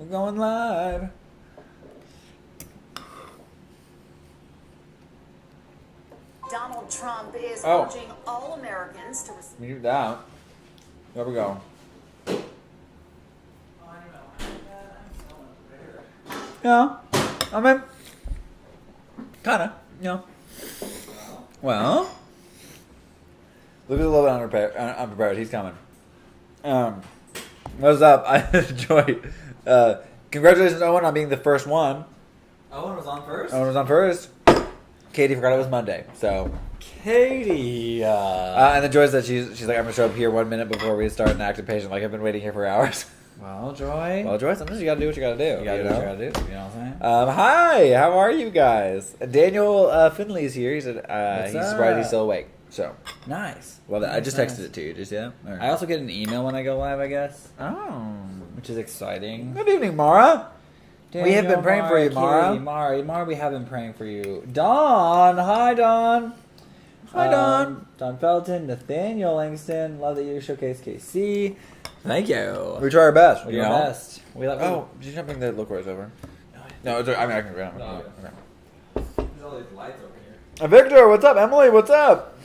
We're going live. Donald Trump is urging all Americans to respect. Mute that. There we go. Yeah, I mean, kinda, Well, Luke is a little bit unprepared. He's coming. What's up? I enjoy. Congratulations, Owen, on being the first one. Owen was on first? Owen was on first. Katie forgot it was Monday, so. Katie. And the joy is that she's like, I'm gonna show up here 1 minute before we start an active patient. Like, I've been waiting here for hours. Well, Joy. Well, Joy, sometimes you gotta do what you gotta do. You gotta do what you gotta do. You know what I'm saying? Hi, how are you guys? Daniel Finley's here. He's What's he's surprised he's up? still awake. So, Nice. well, I just Nice. texted it to you. Did you see that? Or- I also get an email when I go live, I guess, Oh. which is exciting. Good evening, Mara. We have been praying for you, Mara. Mara, we have been praying for you. Dawn. Hi, Dawn. Hi, Dawn. Don Felton, Nathaniel Langston. Love that you showcase KC. Thank you. We try our best. We're you your know? best. We love Oh, did you not bring the liqueurs over? No, it's, I mean, I can grab it. No. Okay. There's all these lights over here. Victor, what's up? Emily, what's up?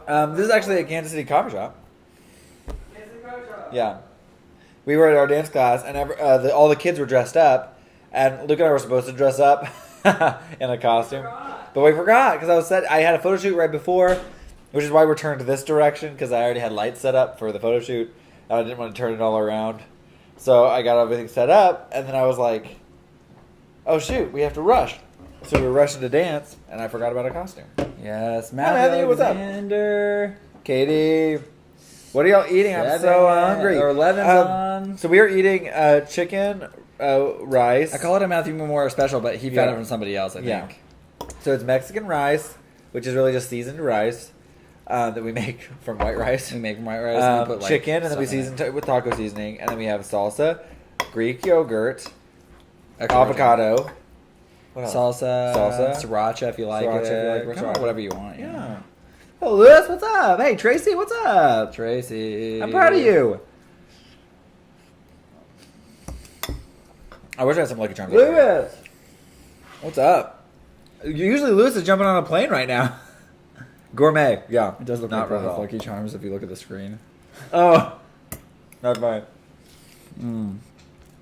This is actually a Kansas City coffee shop. Yeah. We were at our dance class, and all the kids were dressed up, and Luke and I were supposed to dress up in a costume. But we forgot, because I had a photo shoot right before, which is why we're turned this direction, because I already had lights set up for the photo shoot, and I didn't want to turn it all around. So I got everything set up, and then I was like, oh shoot, we have to rush. So we were rushing to dance, and I forgot about a costume. Yes, Matthew, what's up? Alexander. Katie, what are y'all eating? I'm so hungry. Or 11's on. So we are eating chicken, rice. I call it a Matthew Memorial special, but he found it from somebody else, I Yeah. think. So it's Mexican rice, which is really just seasoned rice that we make from white rice. We make white rice and we put like chicken, and then we stuff in season it with taco seasoning, and then we have salsa, Greek yogurt, it. avocado. What else? Salsa, sriracha if you like Sriracha it. if you like Come on, sriracha. whatever you want. Yeah. Oh, Lewis, what's up? Hey, Tracy, what's up? Tracy. I'm proud of you. I wish I had some Lucky Charms. Lewis. What's up? Usually Lewis is jumping on a plane right now. Gourmet, yeah. It does look Not like at all. Lucky Charms if you look at the screen. Oh, not fine.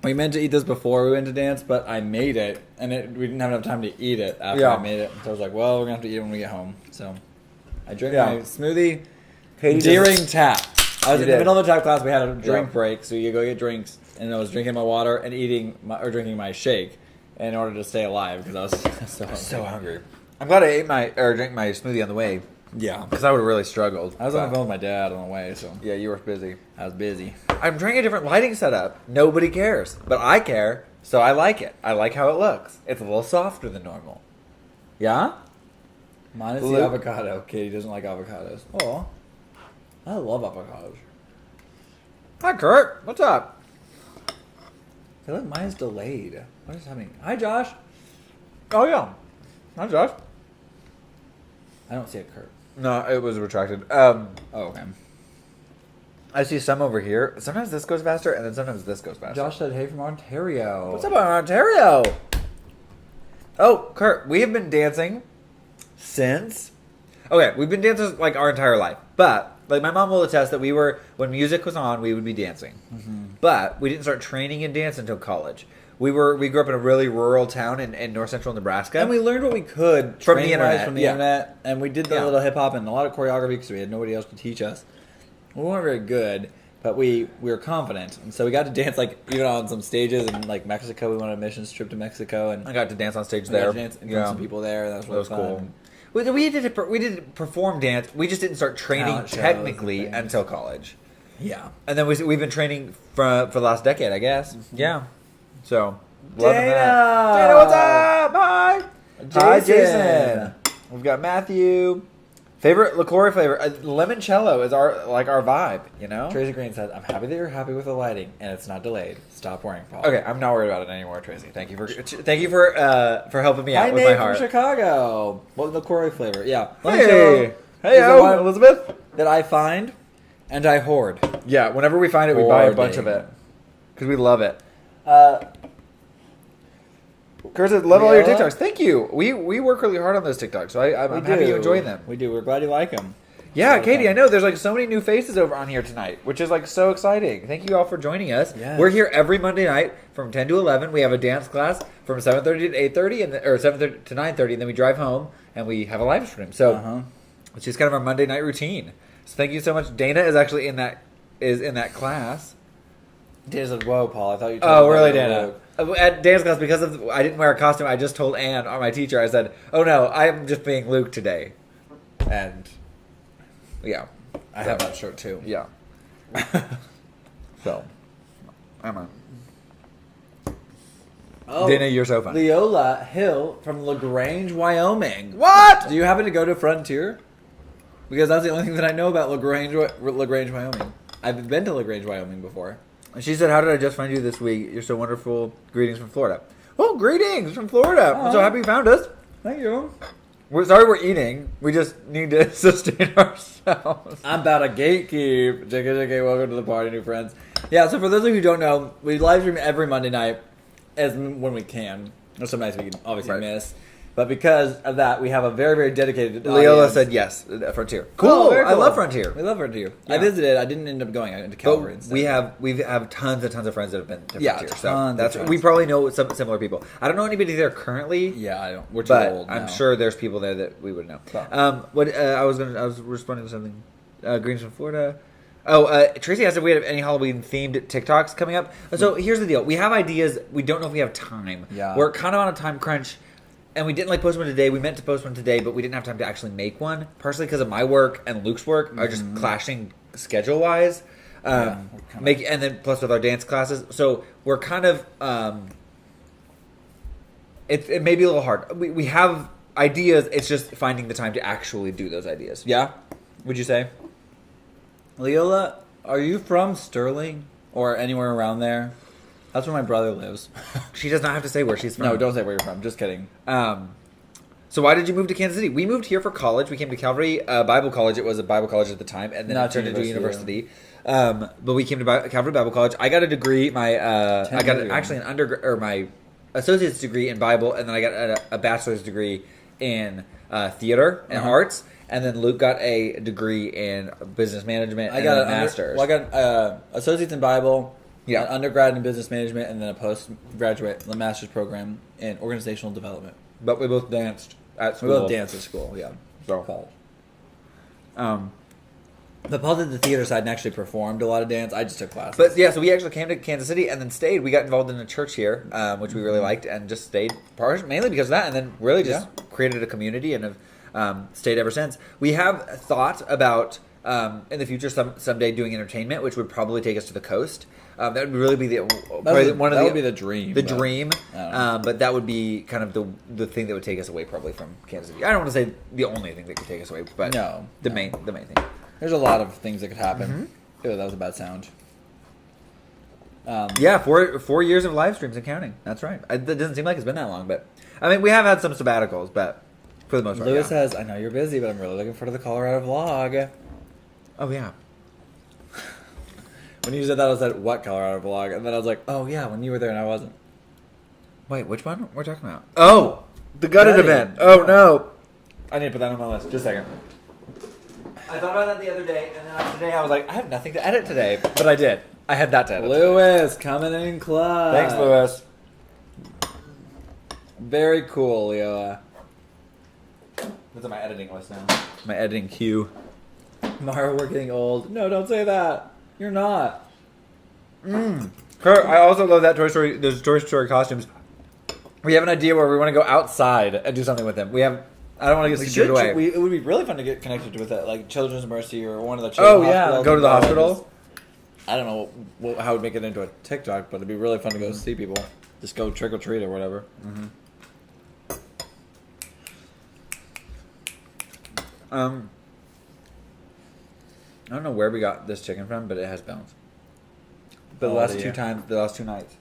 We meant to eat this before we went to dance, but I made it, and we didn't have enough time to eat it after Yeah. I made it. So I was like, well, we're going to have to eat it when we get home. So I drank Yeah. my smoothie Katie during tap. I was You in the did. middle of the tap class. We had a drink Yeah. break, so you go get drinks, and I was drinking my water and drinking my shake in order to stay alive because I was so hungry. so hungry. I'm glad I drank my smoothie on the way Yeah. because I would have really struggled. I was on the phone with my dad on the way, so Yeah, you were busy. I was busy. I'm trying a different lighting setup. Nobody cares, but I care, so I like it. I like how it looks. It's a little softer than normal. Yeah? Mine is Luke? the avocado. Katie doesn't like avocados. Oh, I love avocados. Hi, Kurt. What's up? I feel like mine is delayed. What is happening? Hi, Josh. Oh, yeah. Hi, Josh. I don't see a Kurt. No, it was retracted. Oh, okay. I see some over here. Sometimes this goes faster, and then sometimes this goes faster. Josh said, "Hey from Ontario." What's up, Ontario? Oh, Kurt, we have been dancing since... Okay, we've been dancing like our entire life. But, like, my mom will attest that when music was on, we would be dancing. Mm-hmm. But we didn't start training in dance until college. We grew up in a really rural town in north central Nebraska. And we learned what we could From the training-wise internet, From the yeah. internet, and we did the Yeah. little hip hop and a lot of choreography because we had nobody else to teach us. We weren't very good, but we were confident, and so we got to dance like even on some stages in like Mexico. We went on a missions trip to Mexico, and I got to dance on stage we got there. to dance in front of some people there. That was really That was fun. cool. We did perform dance. We just didn't start training Talent shows technically and things. until college. Yeah. And then we've been training for the last decade, I guess. Yeah. So, loving Dana! that. Dana, what's up? Hi. Hi, Jason. Jason. We've got Matthew. Favorite liqueur flavor? Limoncello is our vibe, you know? Tracy Green said, "I'm happy that you're happy with the lighting, and it's not delayed. Stop worrying, Paul." Okay, I'm not worried about it anymore, Tracy. Thank you for helping me out Hi, with Nate my from heart. Chicago. What liqueur flavor? Yeah. Hey, hey, is the one Elizabeth. that I find and I hoard. Yeah, whenever we find it, we buy a bunch of Hoarding. it because we love it. Kurt says, love all your Leola? TikToks. Thank you. We work really hard on those TikToks, so I'm happy you enjoy them. We do. We're glad you like them. Yeah, Katie, I know there's like so many new faces over on here tonight, which is like so exciting. Thank you all for joining us. Yes. We're here every Monday night from 10 to 11. We have a dance class from 7:30 to 8:30, or 7:30 to 9:30, and then we drive home and we have a live stream. So it's just kind of our Monday night routine. So thank you so much. Dana is actually in that class. Dana's like, whoa, Paul, I thought you. Oh, really, Dana? At dance class, because I didn't wear a costume, I just told Anne, my teacher, I said, "Oh no, I'm just being Luke today," and yeah. I have that shirt too. Yeah. So, Emma. Oh, Dana, you're so funny. Leola Hill from LaGrange, Wyoming. What? Do you happen to go to Frontier? Because that's the only thing that I know about LaGrange, Wyoming. I've been to LaGrange, Wyoming before. And she said, "How did I just find you this week? You're so wonderful. Greetings from Florida." Oh, greetings from Florida. I'm so happy you found us. Thank you. We're sorry we're eating. We just need to sustain ourselves. I'm about to gatekeep. JK, welcome to the party, new friends. Yeah, so for those of you who don't know, we live stream every Monday night as when we can. There's some nights we can obviously miss. But because of that, we have a very, very dedicated Leola audience. said yes, Frontier. Cool. I love Frontier. We love Frontier. Yeah. I visited. I didn't end up going. I went to Calgary instead. We have tons and tons of friends that have been to Frontier. So tons of friends. we probably know some similar people. I don't know anybody there currently. Yeah, I don't. We're too But old. I'm now. sure there's people there that we would know. So. I was responding to something. Greens from Florida. Oh, Tracy asked if we had any Halloween themed TikToks coming up. So here's the deal: we have ideas. We don't know if we have time. Yeah. We're kind of on a time crunch, and we didn't post one today. We meant to post one today, but we didn't have time to actually make one. Partially because of my work and Luke's work are just clashing schedule wise. And then plus with our dance classes, so we're kind of it may be a little hard. We have ideas. It's just finding the time to actually do those ideas. Yeah, would you say? Leola, are you from Sterling or anywhere around there? That's where my brother lives. She does not have to say where she's from. No, don't say where you're from. Just kidding. So why did you move to Kansas City? We moved here for college. We came to Calvary Bible College. It was a Bible college at the time, and then it turned into a university. But we came to Calvary Bible College. I got a degree. I got actually my associate's degree in Bible, and then I got a bachelor's degree in theater and arts. And then Luke got a degree in business management. I got a master's. I got associates in Bible, Yeah. an undergrad in business management, and then a postgraduate master's program in organizational development. But we both danced at We school. both danced at school, yeah. So. Paul. But Paul did the theater side and actually performed a lot of dance. I just took classes. But yeah, so we actually came to Kansas City and then stayed. We got involved in a church here, which we really liked, and just stayed mainly because of that, and then really just created a community and have stayed ever since. We have thought about in the future someday doing entertainment, which would probably take us to the coast. That would really be the dream. The dream, I don't know. but that would be kind of the thing that would take us away probably from Kansas City. I don't want to say the only thing that could take us away, but the main thing. There's a lot of things that could happen. Ew, that was a bad sound. Yeah, 4 years of live streams and counting. That's right. It doesn't seem like it's been that long, but I mean, we have had some sabbaticals, but for the most part, Lewis says, I know you're busy, but I'm really looking forward to the Colorado vlog. Oh yeah. When you said that, I said, what Colorado vlog? And then I was like, oh yeah, when you were there and I wasn't. Wait, which one we're talking about? Oh, the gutted Gutting. event. Oh no. I need to put that on my list. Just a second. I thought about that the other day, and then today I was like, I have nothing to edit today, but I did. I had that to edit. Lewis, coming in clutch. Thanks, Lewis. Very cool, Leo. What's on my editing list now? My editing queue. Mara, we're getting old. No, don't say that. You're not. Kurt, I also love that Toy Story. Those Toy Story costumes. We have an idea where we want to go outside and do something with them. I don't want to get scared away. It would be really fun to get connected with that, like Children's Mercy or one of the Oh children's yeah, hospitals. go to the hospital. I don't know how we'd make it into a TikTok, but it'd be really fun to go see people. Just go trick or treat or whatever. I don't know where we got this chicken from, but it has bones. But the last two nights.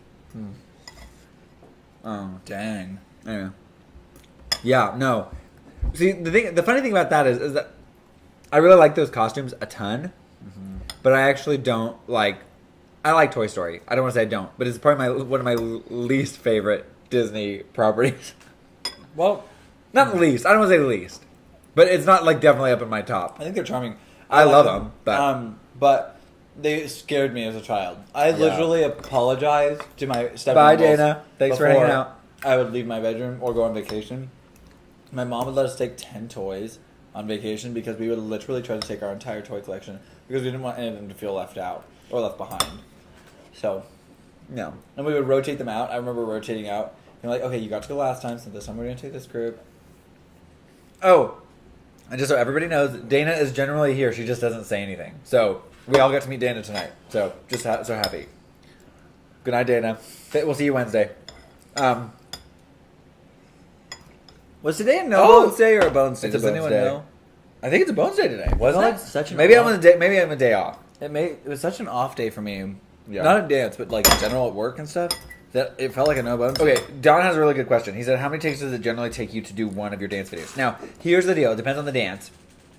Dang. Anyway. Yeah, no. See, the funny thing about that is that I really like those costumes a ton, but I actually don't like. I like Toy Story. I don't want to say I don't, but it's probably one of my least favorite Disney properties. Well, not the least. I don't want to say the least, but it's not like definitely up in my top. I think they're charming. I like love them, but they scared me as a child. I literally apologized to my stepmom. Bye, Dana. Thanks for hanging out. I would leave my bedroom or go on vacation. My mom would let us take 10 toys on vacation because we would literally try to take our entire toy collection because we didn't want any of them to feel left out or left behind. So, no. And we would rotate them out. I remember rotating out. And like, okay, you got to go last time, so this time we're going to take this group. Oh, and just so everybody knows, Dana is generally here. She just doesn't say anything. So, we all get to meet Dana tonight. So, just so happy. Good night, Dana. We'll see you Wednesday. Was today a Bones Day or a Bones Day? It's a Does Bones anyone Day. know? I think it's a Bones Day today. Wasn't felt it? like such an maybe off- I'm on a day. Maybe I'm a day off. It was such an off day for me. Yeah. Not in dance, but like in general at work and stuff. That it felt like a no bones. Okay, Don has a really good question. He said, "How many takes does it generally take you to do one of your dance videos?" Now, here's the deal. It depends on the dance.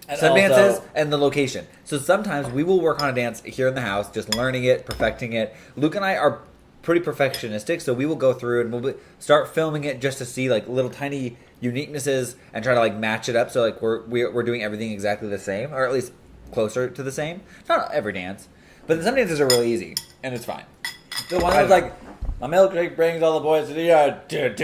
And Some also- dances and the location. So sometimes we will work on a dance here in the house, just learning it, perfecting it. Luke and I are pretty perfectionistic, so we will go through and start filming it just to see like little tiny uniquenesses and try to like match it up. So like we're doing everything exactly the same, or at least closer to the same. Not every dance, but some dances are really easy and it's fine. The one that was like, my milkshake brings all the boys to the yard. That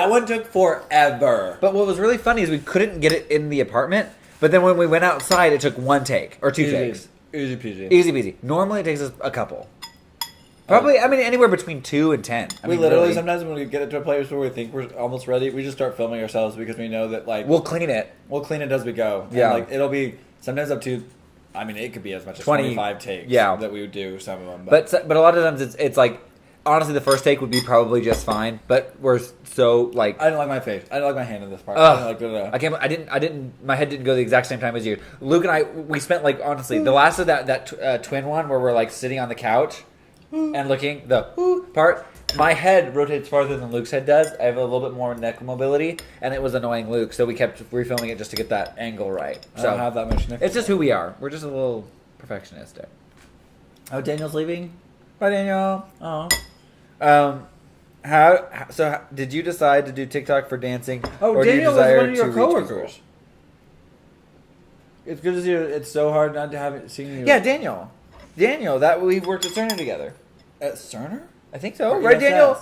one took forever. But what was really funny is we couldn't get it in the apartment. But then when we went outside, it took one take or two takes. Easy peasy. Easy peasy. Normally, it takes us a couple. Probably, I mean, anywhere between 2 and 10. I We mean, literally, really. sometimes when we get it to a place where we think we're almost ready, we just start filming ourselves because we know that, like, We'll clean it. we'll clean it as we go. Yeah. And, like, it'll be sometimes up to, I mean, it could be as much as 20 25 takes yeah. that we would do some of them. But a lot of times, it's like, honestly, the first take would be probably just fine. But we're so, like... I didn't like my face. I didn't like my hand in this part. Ugh. I didn't like I didn't. My head didn't go the exact same time as you. Luke and I, we spent like honestly the last of that twin one where we're like sitting on the couch and looking the part. My head rotates farther than Luke's head does. I have a little bit more neck mobility, and it was annoying Luke. So we kept refilming it just to get that angle right. I So don't have that much neck. it's just who we are. We're just a little perfectionistic. Oh, Daniel's leaving? Bye, Daniel. Oh. Did you decide to do TikTok for dancing? Oh, or do you Daniel was desire one of your to reach people? coworkers. It's good to see you. It's so hard not to have seen you. Yeah, Daniel. Daniel, that we worked at Cerner together. At Cerner? I think so. Or Right, ESS? Daniel?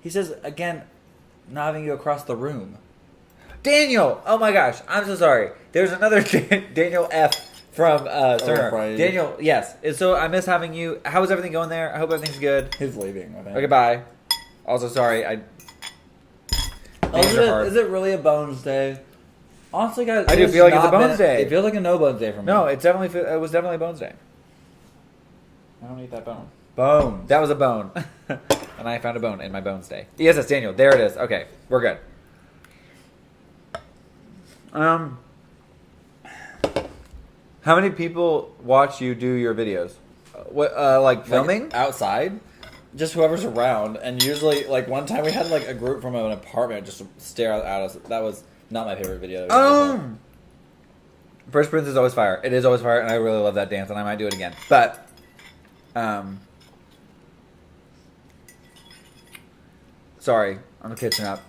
He says, again, not having you across the room. Daniel! Oh my gosh, I'm so sorry. There's another Daniel F from Cerner. right. Daniel, yes. And so I miss having you. How is everything going there? I hope everything's good. He's leaving, I think. Okay, bye. Also, sorry. Is it really a Bones Day? Honestly, guys, I do it's feel like it's a not Bones Day. It feels like a no Bones Day for me. No, it was definitely Bones Day. I don't eat that bone. Bone. That was a bone. And I found a bone in my Bones Day. Yes, that's Daniel. There it is. Okay, we're good. How many people watch you do your videos? Like filming? Like, outside? Just whoever's around. And usually, like, one time we had, like, a group from an apartment just stare at us. That was not my favorite video. Fresh Prince is always fire. It is always fire, and I really love that dance, and I might do it again. But, sorry, I'm catching up.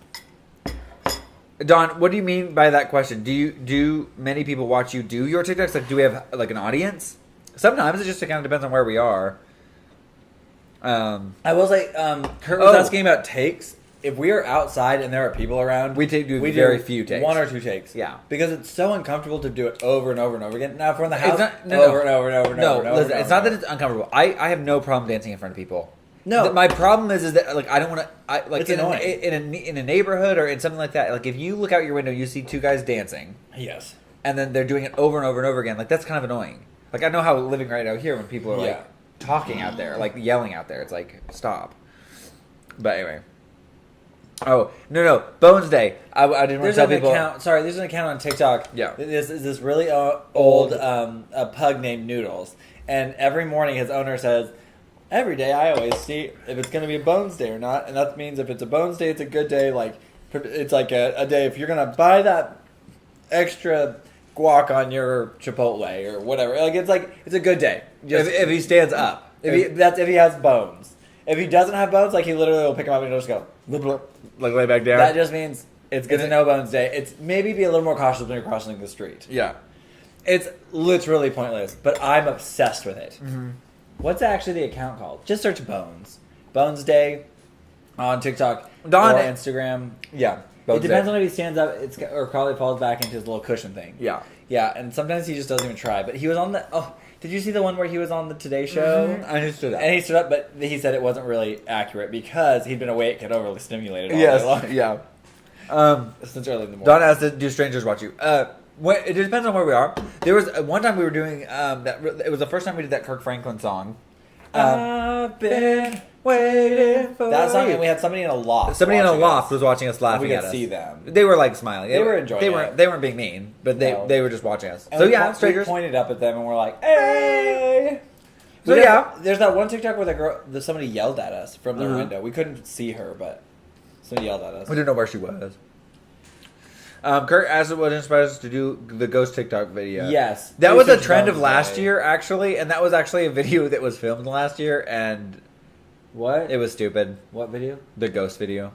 Don, what do you mean by that question? Do many people watch you do your TikToks? Like, do we have like an audience? Sometimes it just kind of depends on where we are. I will say, Kurt was asking about takes. If we are outside and there are people around, we do very few takes. 1 or 2 takes. Yeah. Because it's so uncomfortable to do it over and over and over again. Now, if we're in the house, It's not, over and over and over and no, over and over. listen, it's not that it's uncomfortable. I have no problem dancing in front of people. No. My problem is that like I don't want to like It's in annoying. in a neighborhood or in something like that. Like if you look out your window, you see 2 guys dancing, Yes. and then they're doing it over and over and over again. Like that's kind of annoying. Like I know how living right out here when people are like talking out there, like yelling out there. It's like stop. But anyway. Oh no! Bones Day. I didn't want to tell people. There's an account on TikTok. Yeah. This is this really old a pug named Noodles, and every morning his owner says, "Every day I always see if it's going to be a Bones Day or not," and that means if it's a Bones Day, it's a good day. Like it's like a day if you're going to buy that extra guac on your Chipotle or whatever. It's a good day. If he stands up. If he has bones. If he doesn't have bones, he literally will pick him up and he'll just go lay back down. That just means it's a no bones day. It's maybe be a little more cautious when you're crossing the street. Yeah. It's literally pointless, but I'm obsessed with it. Mm-hmm. What's actually the account called? Just search Bones. Bones Day on TikTok or Instagram. Yeah. It depends on if he stands up or probably falls back into his little cushion thing. Yeah. Yeah, and sometimes he just doesn't even try. But he was on the... Oh, did you see the one where he was on the Today Show? Mm-hmm. And he stood up. And he stood up, but he said it wasn't really accurate because he'd been awake and overly stimulated all day long. Yeah. Since early in the morning. Don asked, do strangers watch you? It depends on where we are. There was one time we were doing... it was the first time we did that Kirk Franklin song. I've been waiting for that song, and we had somebody in a loft. Somebody in a loft was watching us laughing at us. We could see them. They were smiling. They were enjoying it. They weren't being mean, but they were just watching us. And so strangers. We pointed up at them and we're like, "Hey!" So there's that one TikTok where somebody yelled at us from their window. We couldn't see her, but somebody yelled at us. We didn't know where she was. Kurt asked what inspired us to do the ghost TikTok video. Yes. That was a trend of last year, actually, and that was actually a video that was filmed last year, and... What? It was stupid. What video? The ghost video.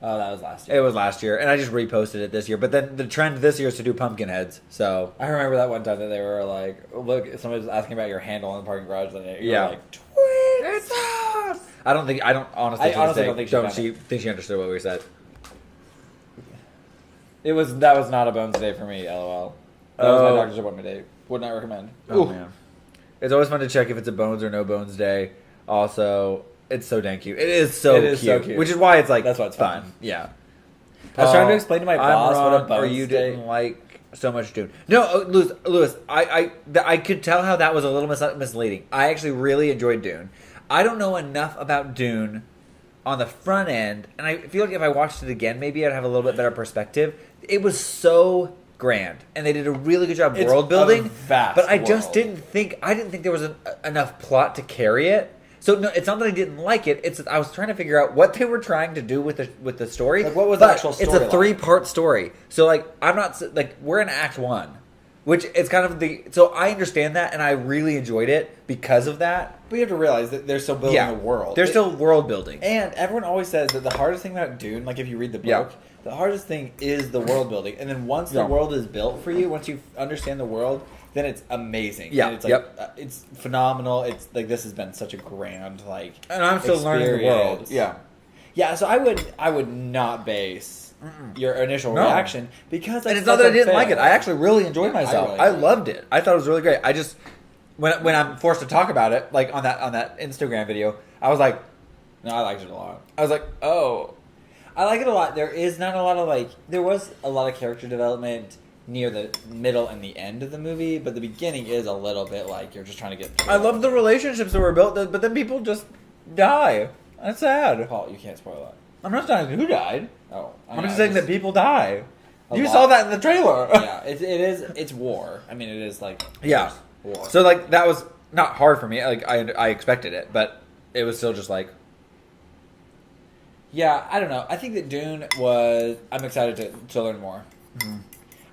Oh, that was last year. It was last year, and I just reposted it this year, but then the trend this year is to do pumpkin heads, so... I remember that one time that they were like, look, somebody was asking about your handle in the parking garage, and you were like, TwinSauce! I don't honestly think she understood what we said. That was not a bones day for me, lol. That was my doctor's appointment day. Would not recommend. Oh, man. It's always fun to check if it's a bones or no bones day. Also, it's so dang cute. It is so cute. Which is why it's that's why it's fun. Yeah. I was trying to explain to my boss what a bones or you day. didn't like so much Dune. No, Lewis, I could tell how that was a little misleading. I actually really enjoyed Dune. I don't know enough about Dune on the front end, and I feel like if I watched it again, maybe I'd have a little bit better perspective. It was so grand, and they did a really good job world building. But I just didn't think there was enough plot to carry it. So no, it's not that I didn't like it. It's that I was trying to figure out what they were trying to do with the story. Like, what was the actual story? It's a 3-part story. So I'm not we're in Act 1, which it's kind of so I understand that, and I really enjoyed it because of that. But you have to realize that they're still building a world. They're still world building, and everyone always says that the hardest thing about Dune, like if you read the book, the hardest thing is the world building, and then once the world is built for you, once you understand the world, then it's amazing. Yeah, and it's it's phenomenal. It's this has been such a grand and I'm still learning the world. Yeah. So I would not base your initial reaction because and it's not that I didn't like it. I actually really enjoyed myself. I loved it. I thought it was really great. I just when I'm forced to talk about it, like on that Instagram video, I was like, no, I liked it a lot. I was like, oh, I like it a lot. There is not a lot of there was a lot of character development near the middle and the end of the movie, but the beginning is a little bit you're just trying to get through. I love the relationships that were built, but then people just die. That's sad. Paul, you can't spoil that. I'm not saying who died. Oh, I'm just saying that people die. You saw that in the trailer. Yeah, it's war. I mean, it is war. So that was not hard for me. I expected it, but it was still just yeah, I don't know. I think that Dune I'm excited to learn more. Mm-hmm.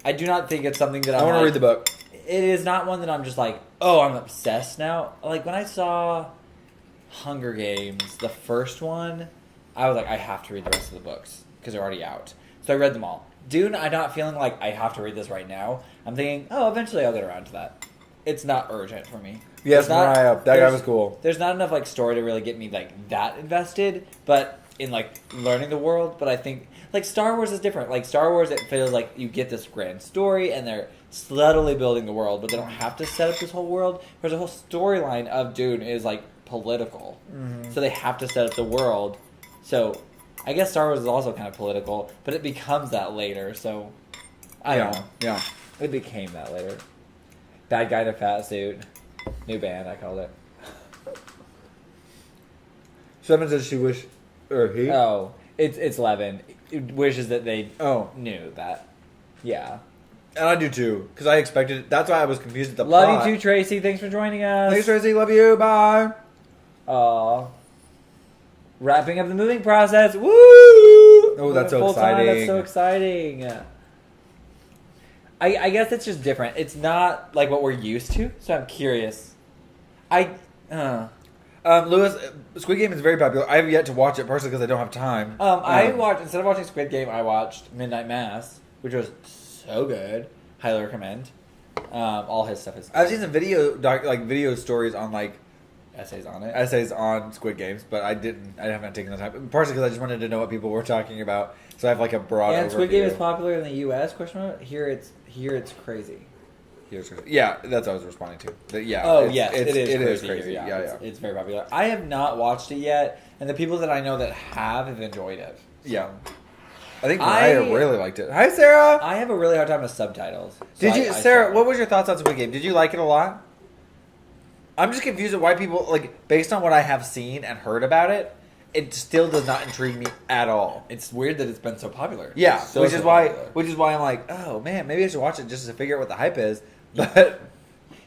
I do not think it's something that I want to read the book. It is not one that I'm just oh, I'm obsessed now. When I saw Hunger Games, the first one, I was I have to read the rest of the books because they're already out. So I read them all. Dune, I'm not feeling I have to read this right now. I'm thinking, oh, eventually I'll get around to that. It's not urgent for me. Yes, Mariah, that guy was cool. There's not enough story to really get me that invested, but in learning the world. But I think Star Wars is different. Star Wars, it feels like you get this grand story and they're subtly building the world, but they don't have to set up this whole world. Whereas the whole storyline of Dune is political, so they have to set up the world. So I guess Star Wars is also kind of political, but it becomes that later. So I don't know. Yeah, it became that later. Bad guy in a fat suit. New band, I called it. Seven says she wish, or he. Oh, it's Levin. It wishes that they knew that. Yeah. And I do too, because I expected it. That's why I was confused at the plot. Love you too, Tracy. Thanks for joining us. Thanks, Tracy. Love you. Bye. Wrapping up the moving process. Woo! Oh, that's so exciting. That's so exciting. I guess it's just different. It's not like what we're used to, so I'm curious. Lewis, Squid Game is very popular. I have yet to watch it personally because I don't have time. I watched instead of watching Squid Game, I watched Midnight Mass, which was so good. Highly recommend. All his stuff is. I've seen some video stories on like essays on it. essays on Squid Games, but I haven't taken the time. Partially because I just wanted to know what people were talking about, so I have like a broad. And overview. Squid Game is popular in the U.S. Question mark. Here it's crazy. Yeah, that's what I was responding to. It is crazy. Here, Yeah. It's very popular. I have not watched it yet, and the people that I know that have enjoyed it. So. Yeah. I think Mariah really liked it. Hi, Sarah. I have a really hard time with subtitles. So Sarah? What was your thoughts on Squid Game? Did you like it a lot? I'm just confused at why people based on what I have seen and heard about it. It still does not intrigue me at all. It's weird that it's been so popular. Yeah, which is why popular. I'm like, oh man, maybe I should watch it just to figure out what the hype is. But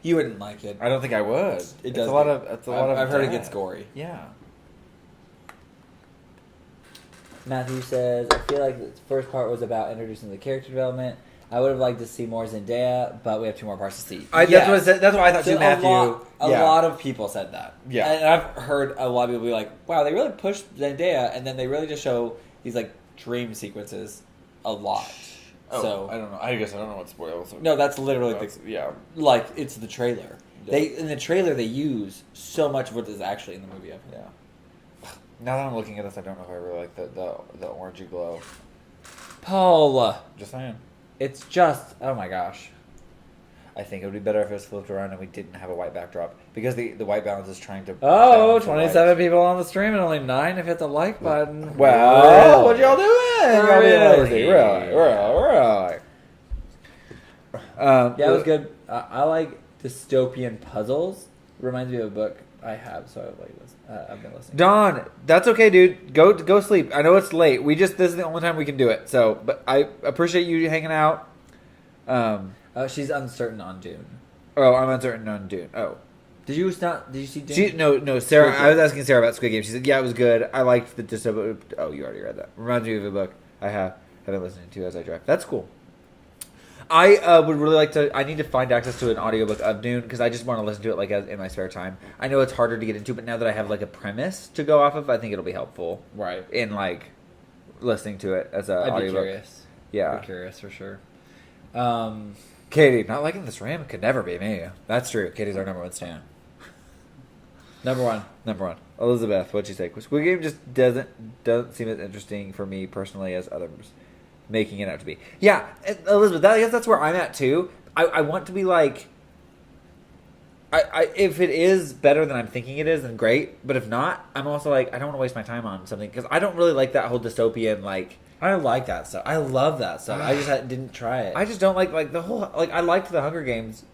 you wouldn't like it. I don't think I would. It's a lot of. I've heard it gets gory. Yeah. Matthew says, I feel like the first part was about introducing the character development. I would have liked to see more Zendaya, but we have 2 more parts to see. That's what I thought too, Matthew. A lot of people said that. Yeah. And I've heard a lot of people be like, wow, they really pushed Zendaya, and then they really just show these dream sequences a lot. Oh, so I don't know. I guess I don't know what spoils. No, that's literally it's the trailer. Yeah. In the trailer they use so much of what is actually in the movie. Yeah. Now that I'm looking at this, I don't know if I really like the orangey glow. Paul, Just saying. it's just oh my gosh. I think it would be better if it was flipped around and we didn't have a white backdrop because the white balance is trying to. Oh, 27 people on the stream and only 9 have hit the like button. Well, what y'all doing? Y'all being lazy. Really? Really. Yeah, it was good. I like dystopian puzzles. Reminds me of a book I have, so I've been listening. Dawn, that's okay, dude. Go sleep. I know it's late. This is the only time we can do it. So, but I appreciate you hanging out. She's uncertain on Dune. Oh, I'm uncertain on Dune. Oh. Did you see Dune? No, Sarah. I was asking Sarah about Squid Game. She said, yeah, it was good. I liked the dystopian. Oh, you already read that. Reminds me of a book I've been listening to as I drive. That's cool. I would really like to. I need to find access to an audiobook of Dune because I just want to listen to it in my spare time. I know it's harder to get into, but now that I have a premise to go off of, I think it'll be helpful. Right. In listening to it as an audiobook. I'd be curious. Yeah. I'd be curious for sure. Katie, not liking this ram could never be me. That's true. Katie's our number 1 stan. Number one. Elizabeth, what'd you say? Squid Game just doesn't seem as interesting for me personally as others making it out to be. Yeah, Elizabeth, I guess that's where I'm at too. I want to be if it is better than I'm thinking it is, then great. But if not, I'm also I don't want to waste my time on something because I don't really like that whole dystopian I like that stuff. I love that stuff. I just didn't try it. I just don't like the whole I liked the Hunger Games,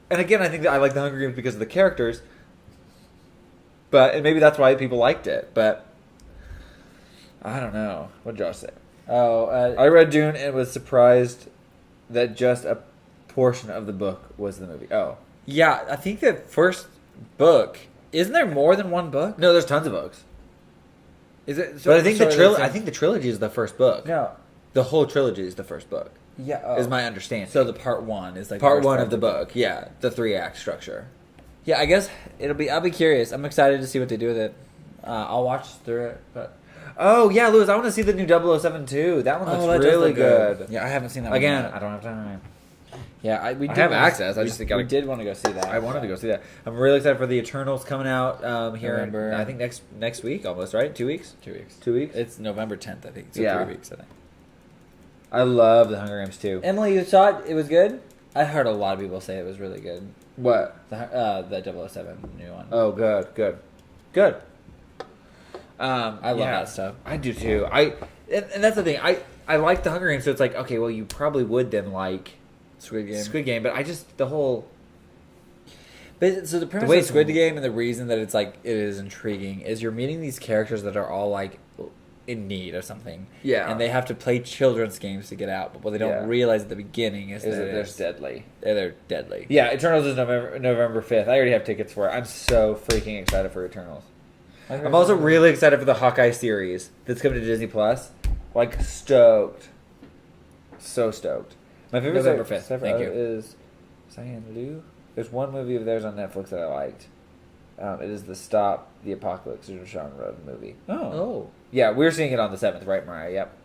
and again I think that I like the Hunger Games because of the characters. And maybe that's why people liked it. But I don't know. What did Josh say? Oh, I read Dune and was surprised that just a portion of the book was the movie. Oh, yeah. I think the first book isn't there more than one book? No, there's tons of books. Is it? But I think I think the trilogy is the first book. No, the whole trilogy is the first book. Yeah, is my understanding. So the part 1 is part 1 of the book. Yeah, the 3-act structure. Yeah, I guess I'll be curious. I'm excited to see what they do with it. I'll watch through it, but. Oh yeah, Louis, I want to see the new 007 too. That one looks really good. Yeah, I haven't seen that again. one. I don't have time. Yeah, we have access. I just think we did want to go see that. I wanted to go see that. I'm really excited for the Eternals coming out here. November. I think next week almost, right? 2 weeks. 2 weeks. 2 weeks. It's November 10th, I think. So yeah. 3 weeks, I think. I love the Hunger Games too. Emily, you saw it? It was good. I heard a lot of people say it was really good. What? The 007 new one. Oh, good. I love that stuff. I do too. And that's the thing. I like the Hunger Games, so it's okay. Well, you probably would then like Squid Game, but I just the whole. But so the premise of Squid Game and the reason that it is intriguing is you're meeting these characters that are all in need of something. Yeah. And they have to play children's games to get out. But what they don't realize at the beginning is that they're deadly. They're deadly. Yeah, Eternals is November 5th. I already have tickets for it. I'm so freaking excited for Eternals. I'm also really excited for the Hawkeye series that's coming to Disney Plus. Stoked. So stoked. My favorite November 5th. Thank you. is Cyan Liu. There's one movie of theirs on Netflix that I liked. It is the Stop the Apocalypse genre movie. Oh. Yeah, we're seeing it on the 7th, right, Mariah? Yep.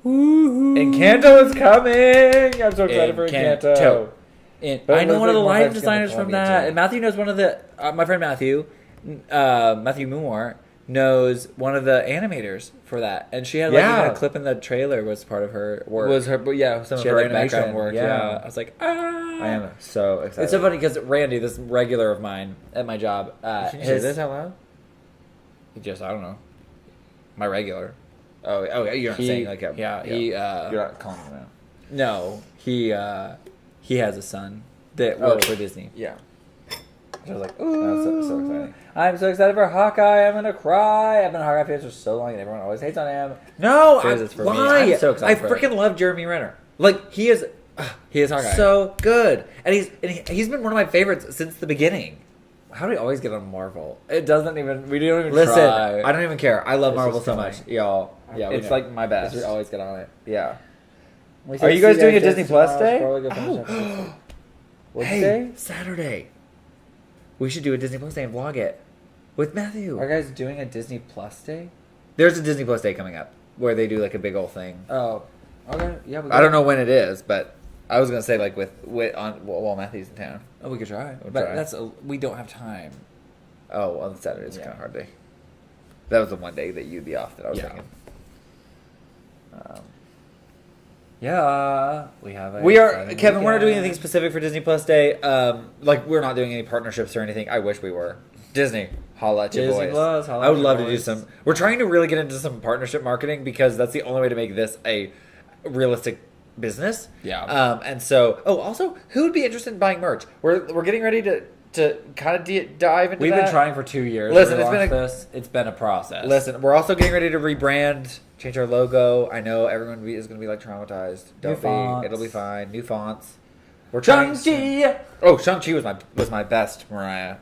Encanto is coming! I'm so excited for Encanto. I know one of the lighting lighting designers from that. And Matthew knows one of the... my friend Matthew, Matthew Moore, knows one of the animators for that. And she had even a clip in the trailer was part of her work. Some of her animation work. Yeah. I was like, I am so excited. It's so funny because Randy, this regular of mine at my job... Can you say this out loud? I don't know. My regular. Oh, you're not saying like a... You're not calling him out. No, he has a son that works for Disney. Yeah. I was like, ooh. So exciting. I'm so excited for Hawkeye. I'm going to cry. I've been a Hawkeye fan for so long and everyone always hates on him. No, why? I'm so excited I freaking love Jeremy Renner. Like, he is Hawkeye. So good. And he's been one of my favorites since the beginning. How do we always get on Marvel? We don't even Listen, try. I don't even care. I love Marvel so much, y'all. Yeah, it's like my best. We always get on it. Yeah. Are you guys doing a Disney Plus day? What's day? Saturday. We should do a Disney Plus day and vlog it with Matthew. Are you guys doing a Disney Plus day? There's a Disney Plus day coming up where they do like a big old thing. Oh, okay. Yeah, I don't know when it is, but I was gonna say like while Matthew's in town. Oh, we could try. But we don't have time. Oh, on Saturday's kind of hard day. That was the one day that you'd be off that I was thinking. We are Kevin. We're not doing anything specific for Disney Plus Day. Like we're not doing any partnerships or anything. I wish we were. Disney, holla at your boys. Plus, I would love to do some. We're trying to really get into some partnership marketing because that's the only way to make this a realistic business. Yeah. And so, also, who would be interested in buying merch? We're getting ready to kind of dive into. We've that. been trying for 2 years. Listen, it's been a process. Listen, we're also getting ready to rebrand, change our logo. I know everyone is going to be like traumatized. Don't be. It'll be fine. New fonts. We're trying. Shang-Chi. Oh, Shang-Chi was my best, Mariah.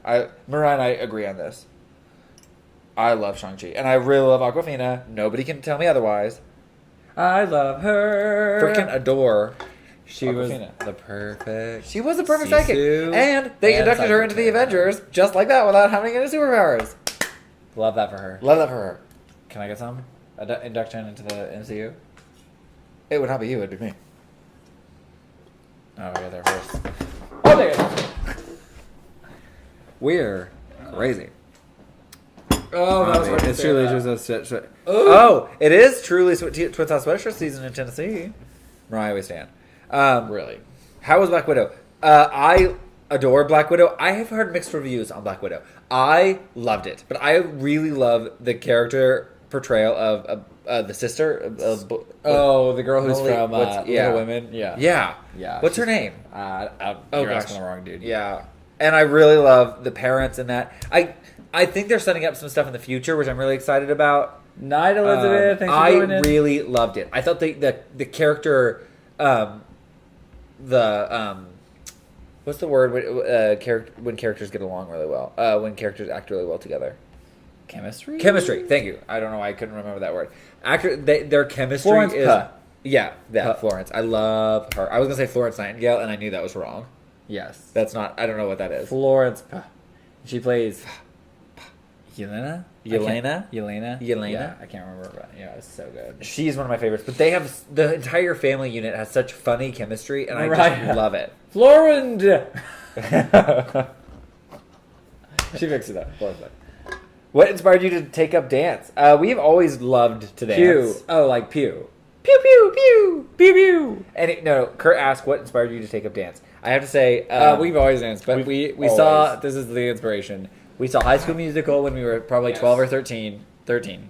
Mariah and I agree on this. I love Shang-Chi, and I really love Awkwafina. Nobody can tell me otherwise. I love her. Freaking adore. She was the perfect. She was the perfect psychic, and they inducted her into the Avengers just like that without having any superpowers. Love that for her. Love that for her. Can I get some induction into the MCU? It would not be you. It'd be me. Oh, yeah, there first. Oh, there it is. We're crazy. Oh, that was it's truly just a shit. Oh, it is truly TwinSauce sweatshirt season in Tennessee. Mariah, we stand. Really? How was Black Widow? I adore Black Widow. I have heard mixed reviews on Black Widow. I loved it, but I really love the character portrayal of the sister. The girl who's from Little Women. Yeah. What's her name? You're asking the wrong dude. Yeah, and I really love the parents in that. I think they're setting up some stuff in the future, which I'm really excited about. Night, Elizabeth. Thanks for I joining. really loved it. I thought the character, what's the word when characters get along really well? When characters act really well together. Chemistry. Thank you. I don't know why I couldn't remember that word. Their chemistry Florence is. Puh. Yeah, Florence. I love her. I was gonna say Florence Nightingale, and I knew that was wrong. Yes. That's not. I don't know what that is. Florence Puh. She plays Yelena. Yeah, I can't remember. But yeah, it's so good. She's one of my favorites. But they have the entire family unit has such funny chemistry, and I just love it. Florence. She fixed it up. Florence. What inspired you to take up dance? We've always loved to dance. Pew. Oh, like pew. Pew pew pew pew pew. And Kurt asked what inspired you to take up dance. I have to say, we've always danced, but we saw this is the inspiration. We saw High School Musical when we were probably 12 or 13. 14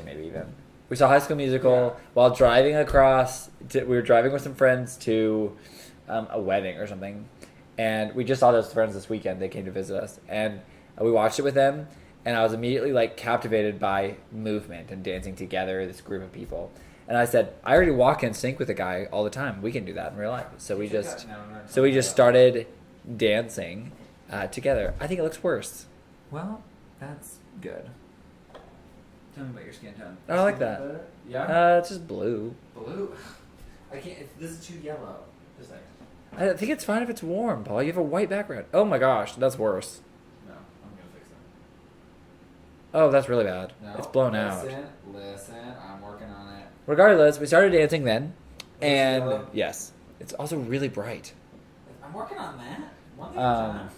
maybe even. We saw High School Musical while driving across. We were driving with some friends to a wedding or something. And we just saw those friends this weekend. They came to visit us. And we watched it with them. And I was immediately captivated by movement and dancing together, this group of people. And I said, I already walk in sync with a guy all the time. We can do that in real life. So we just started dancing together. I think it looks worse. Well, that's good. Tell me about your skin tone. I like that. Yeah? It's just blue. Blue? I can't. This is too yellow. Just like. I think it's fine if it's warm, Paul. You have a white background. Oh my gosh, that's worse. No, I'm gonna fix it. Oh, that's really bad. No, it's blown out. Listen, I'm working on it. Regardless, we started dancing then, and yes, it's also really bright. I'm working on that. One thing at a time.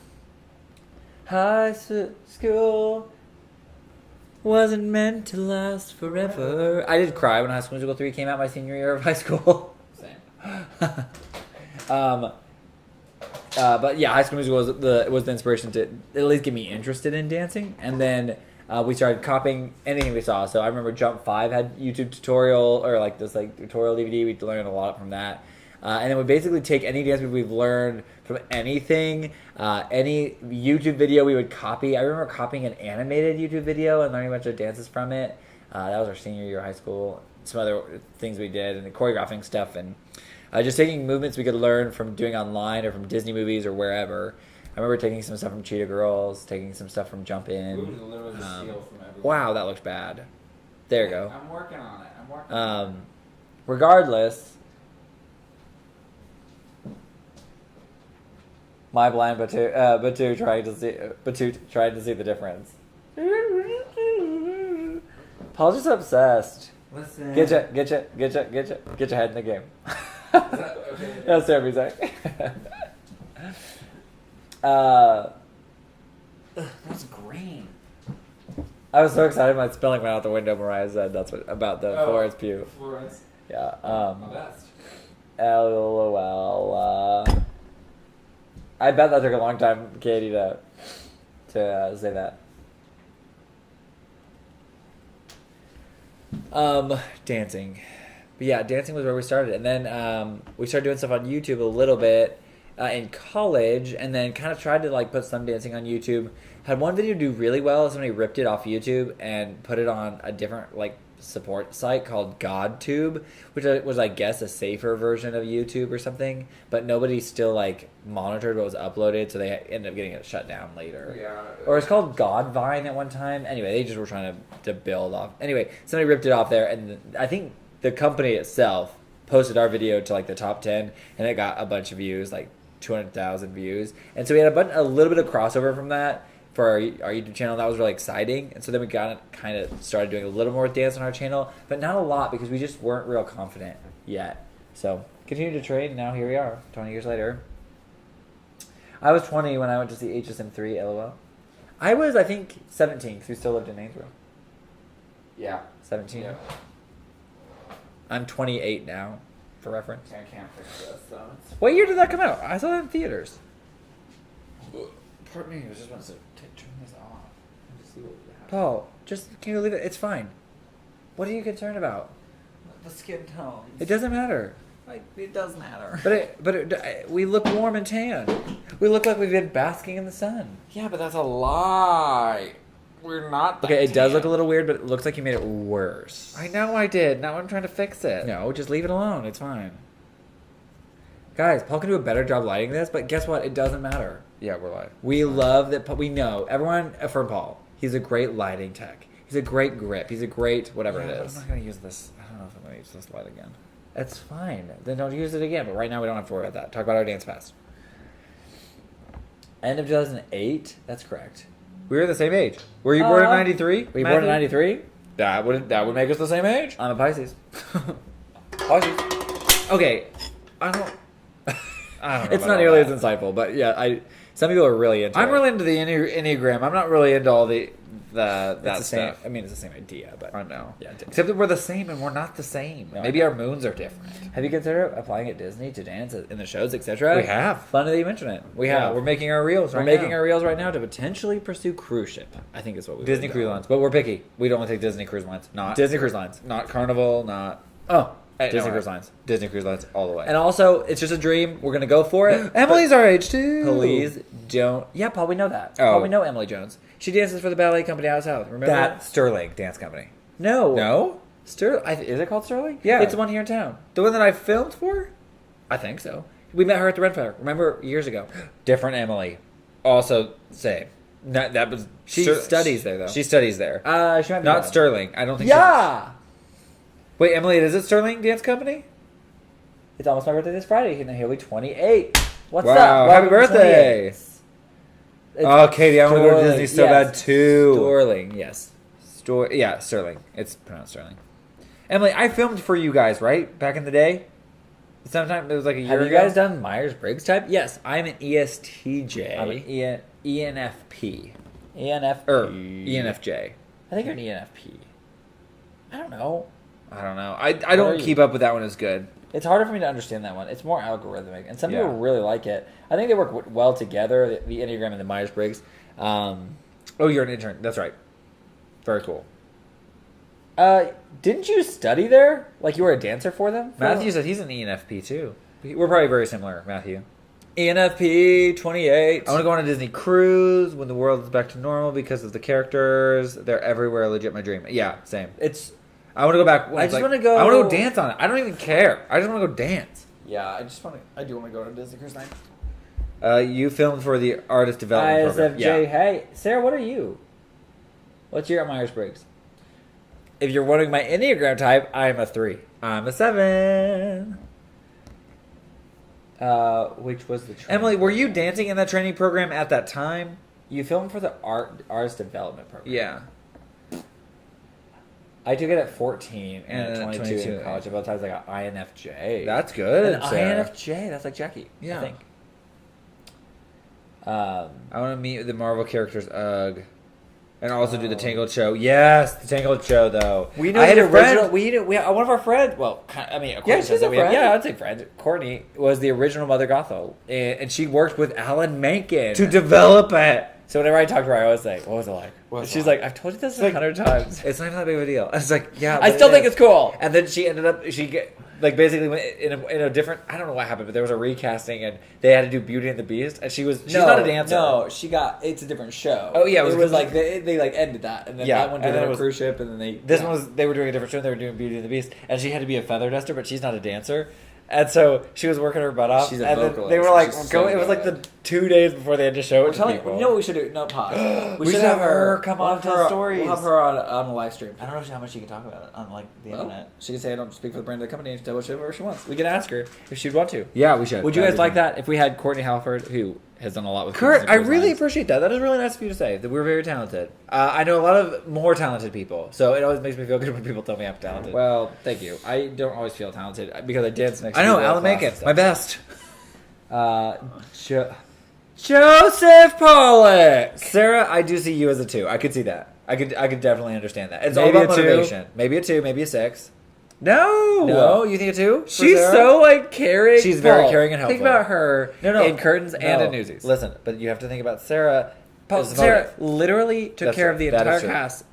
High school wasn't meant to last forever. I did cry when High School Musical 3 came out my senior year of high school. Same. But yeah, High School Musical was the inspiration to at least get me interested in dancing, and then we started copying anything we saw. So I remember Jump 5 had YouTube tutorial or like this like tutorial DVD. We learned a lot from that, and then we basically take any dance move we've learned from anything, any YouTube video we would copy. I remember copying an animated YouTube video and learning a bunch of dances from it. That was our senior year of high school. Some other things we did and the choreographing stuff and. Just taking movements we could learn from doing online or from Disney movies or wherever. I remember taking some stuff from Cheetah Girls, taking some stuff from Jump In. Wow, that looks bad. There you go. I'm working on it. Regardless, my blind Batu trying to see the difference. Paul's just obsessed. Listen. Get your head in the game. Okay, that's their music. That's green. I was so excited my spelling went out the window. Mariah said that's what about the Florence Pugh. Florence. Yeah. My best. LOL. I bet that took a long time, Katie, to say that. Dancing. But yeah, dancing was where we started. And then we started doing stuff on YouTube a little bit in college, and then kind of tried to like put some dancing on YouTube. Had one video do really well. Somebody ripped it off YouTube and put it on a different like support site called GodTube, which was I guess a safer version of YouTube or something. But nobody still like monitored what was uploaded, so they ended up getting it shut down later. Yeah. Or it's called Godvine at one time. Anyway, they just were trying to build off. Anyway, somebody ripped it off there, and I think the company itself posted our video to like the top 10, and it got a bunch of views, like 200,000 views. And so we had a little bit of crossover from that for our YouTube channel. That was really exciting. And so then we kind of started doing a little more dance on our channel, but not a lot because we just weren't real confident yet. So continued to train, and now here we are, 20 years later. I was 20 when I went to see HSM3, LOL. I was, I think, 17 because we still lived in Ainsborough. Yeah. 17. Yeah. I'm 28 now, for reference. I can't fix this, though. What year did that come out? I saw that in theaters. Pardon me, I was just want to turn this off and just see what happens. Paul, can you leave it? It's fine. What are you concerned about? The skin tones. It doesn't matter. Like, it does matter. But we look warm and tan. We look like we've been basking in the sun. Yeah, but that's a lie. We're not that it does look a little weird, but it looks like you made it worse. I know I did. Now I'm trying to fix it. No, just leave it alone. It's fine. Guys, Paul can do a better job lighting this, but guess what? It doesn't matter. Yeah, we're live. We love that. We know. Everyone affirm Paul. He's a great lighting tech. He's a great grip. He's a great whatever it is. I'm not going to use this. I don't know if I'm going to use this light again. It's fine. Then don't use it again. But right now we don't have to worry about that. Talk about our dance fast. End of 2008? That's correct. We were the same age. Were you born in 93? Were you born in 93? That would make us the same age. I'm a Pisces. Pisces. Okay. I don't know. It's not nearly as insightful, but yeah, some people are really into it. I'm really into the Enneagram. I'm not really into all that stuff. I mean, it's the same idea, but I know. Yeah, except that we're the same and we're not the same. No, maybe our moons are different. Have you considered applying at Disney to dance in the shows, etc.? We have. Fun that you mention it. We have. We're making our reels right now. We're making our reels right now to potentially pursue cruise ship. I think is what we Disney Cruise Lines. But we're picky. We don't want to take Disney Cruise Lines. Not Disney Cruise Lines. Not Carnival. Not... Oh. Disney Cruise Lines. Disney Cruise Lines all the way. And also, it's just a dream. We're going to go for it. Emily's our age, too. Please don't... Yeah, Paul, we know that. Oh. Paul, we know Emily Jones. She dances for the ballet company out south. Remember that? Sterling Dance Company. No. No? Sterling? Is it called Sterling? Yeah. It's the one here in town. The one that I filmed for? I think so. We met her at the Ren Fair. Remember, years ago. Different Emily. Also, same. That was... She studies there, though. She studies there. She might be not Sterling. I don't think so. Wait, Emily, is it Sterling Dance Company? It's almost my birthday this Friday, and he'll be 28. What's Wow, up? happy Welcome to birthday. 28. Oh, Katie, I want to go to Disney so bad too. Sterling, yes. Yeah, Sterling. It's pronounced Sterling. Emily, I filmed for you guys, right? Back in the day? Sometime, it was like a year ago. Have you guys done Myers-Briggs type? Yes, I'm an ESTJ. I'm an ENFP. ENFJ. I think you're an ENFP. I don't know. I don't know. I don't keep up with that one as good. It's harder for me to understand that one. It's more algorithmic, and some Yeah. people really like it. I think they work well together, the Enneagram and the Myers-Briggs. Oh, you're an intern. That's right. Very cool. Didn't you study there? Like you were a dancer for them? Matthew said he's an ENFP too. We're probably very similar, Matthew. ENFP 28. I want to go on a Disney cruise when the world is back to normal because of the characters. They're everywhere. Legit, my dream. Yeah, same. I want to go back. I just want to go. I want to go dance on it. I don't even care. I just want to go dance. Yeah, I do want to go to Disney Cruise Night. You filmed for the artist development program. ISFJ. Yeah. Hey, Sarah, what are you? What's your Myers-Briggs? If you're wondering my Enneagram type, I'm a 3. I'm a 7. Which was the training Emily, were you program. dancing in that training program at that time? You filmed for the artist development program. Yeah. I took it at 14 and And at at 22 in 22. college. About times I got INFJ. That's good. An Sarah. INFJ. That's like Jackie. Yeah. I think. I want to meet the Marvel characters. Ugh. And also do the Tangled show. Yes, the Tangled show though. We know I had the a friend. original. One of our friends. Well, I mean, Yeah, she's a friend. Yeah, I'd say friend. Courtney was the original Mother Gothel, and she worked with Alan Menken To develop it. So whenever I talk to her, I always say, "What was it like?" She's like, "I've told you this 100 times." It's not even that big of a deal. I was like, yeah. I but still it think is. it's cool. And then she ended up, basically went in a different, I don't know what happened, but there was a recasting and they had to do Beauty and the Beast. And she's not a dancer. No, it's a different show. Oh, yeah, it was like completely- they like ended that, and then Yeah, that one and did then on it a was- cruise ship, and then They were doing a different show. They were doing Beauty and the Beast, and she had to be a feather duster, but she's not a dancer. And so she was working her butt off. She's a and then vocalist. they were like, She's so it was like the good. 2 days before they had to show it We're to telling people. you know what we should do? No, pause. We should have her come we'll on have to her- the stories. We'll have her on a live stream. I don't know how much she can talk about it on like the internet. She can say I don't speak for the brand of the company and tell whatever she wants. We can ask her if she'd want to. Yeah, we should. Would you That'd guys be like fun. that if we had Courtney Halford, who has done a lot with Kurt, Disney I Cruise really Lines? appreciate that. That is really nice of you to say that we're very talented. I know a lot of more talented people, so it always makes me feel good when people tell me I'm talented. Well, thank you. I don't always feel talented because I dance next. I to know world Alan class Menken, and my stuff. best. Joseph Pollock. Sarah, I do see you as a 2. I could see that. I could definitely understand that. It's Maybe all about a 2? motivation. Maybe a 2, maybe a 6. No, you think a 2? for She's Sarah? so like caring. She's very Paul, caring and Think helpful. about her in curtains and in Newsies. Listen, but you have to think about Sarah. Paul, as the Sarah motive. literally took That's care right. of the That is entire true. cast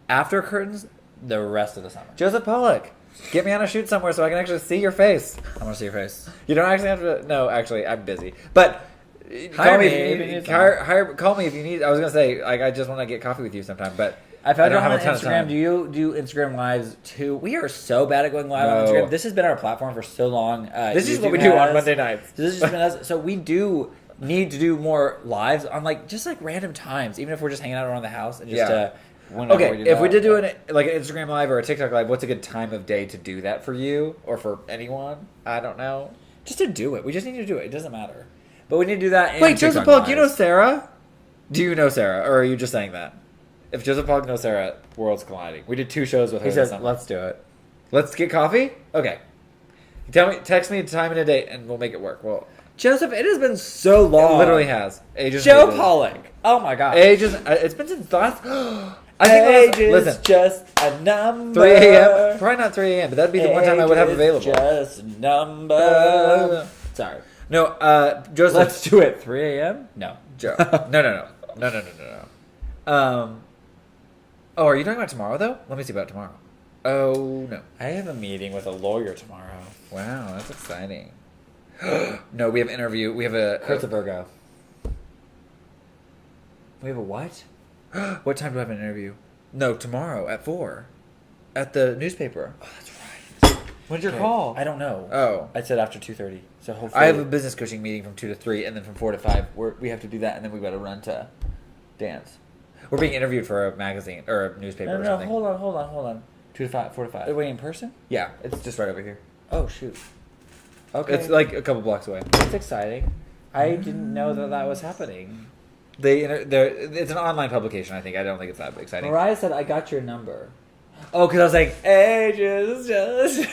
after curtains the rest of the summer. Joseph Pollock, get me on a shoot somewhere so I can actually see your face. I want to see your face. You don't actually have to. No, actually, I'm busy. But call Hire me me if if you you need. need Call me if you need. I was gonna say, like, I just want to get coffee with you sometime, but I found don't out have on a ton of Instagram. time. Do you do Instagram lives too? We are so bad at going live on No. Instagram. This has been our platform for so long. This is what YouTube we do on has. Monday nights. This has just been us. So we do need to do more lives on just random times, even if we're just hanging out around the house and just Yeah. whenever Okay, do if we that. did do an Instagram live or a TikTok live, what's a good time of day to do that for you or for anyone? I don't know. just to do it. We just need to do it. It doesn't matter. But we need to do that. And Wait, Joseph TikTok Pollock, you know lives. Sarah? Do you know Sarah, or are you just saying that? If Joseph Pollock knows Sarah, worlds colliding. We did 2 shows with her. He this says, summer. "Let's do it." Let's get coffee. Okay. Text me a time and a date, and we'll make it work. Well, Joseph, it has been so long. it literally has ages. Joe and ages. Pollock. Oh my god. Ages. It's been since the last. I think Age last, is listen, just a number. 3 a.m. Probably not 3 a.m., but that'd be the one time I would have Age is available. Just a number. Sorry. No, Joseph. Let's do it. 3 a.m. No. Joe. No. Oh, are you talking about tomorrow though? Let me see about tomorrow. Oh no. I have a meeting with a lawyer tomorrow. Wow, that's exciting. No, we have an interview. We have Kurt's a Virgo. We have a what? What time do I have an interview? No, tomorrow at 4. At the newspaper. Oh, that's right. When's your Okay. call? I don't know. Oh. I said after 2:30. So hopefully I have a business coaching meeting from 2 to 3, and then from 4 to 5, we have to do that, and then we've got to run to dance. We're being interviewed for a magazine or a newspaper or No, something. hold on. 2 to 5, 4 to 5. Uh, Wait, in person? Yeah, it's just right over here. Oh shoot. Okay. It's like a couple blocks away. That's exciting. I didn't know that was happening. It's an online publication, I think. I don't think it's that exciting. Mariah said, I got your number. Oh, because I was like, ages just.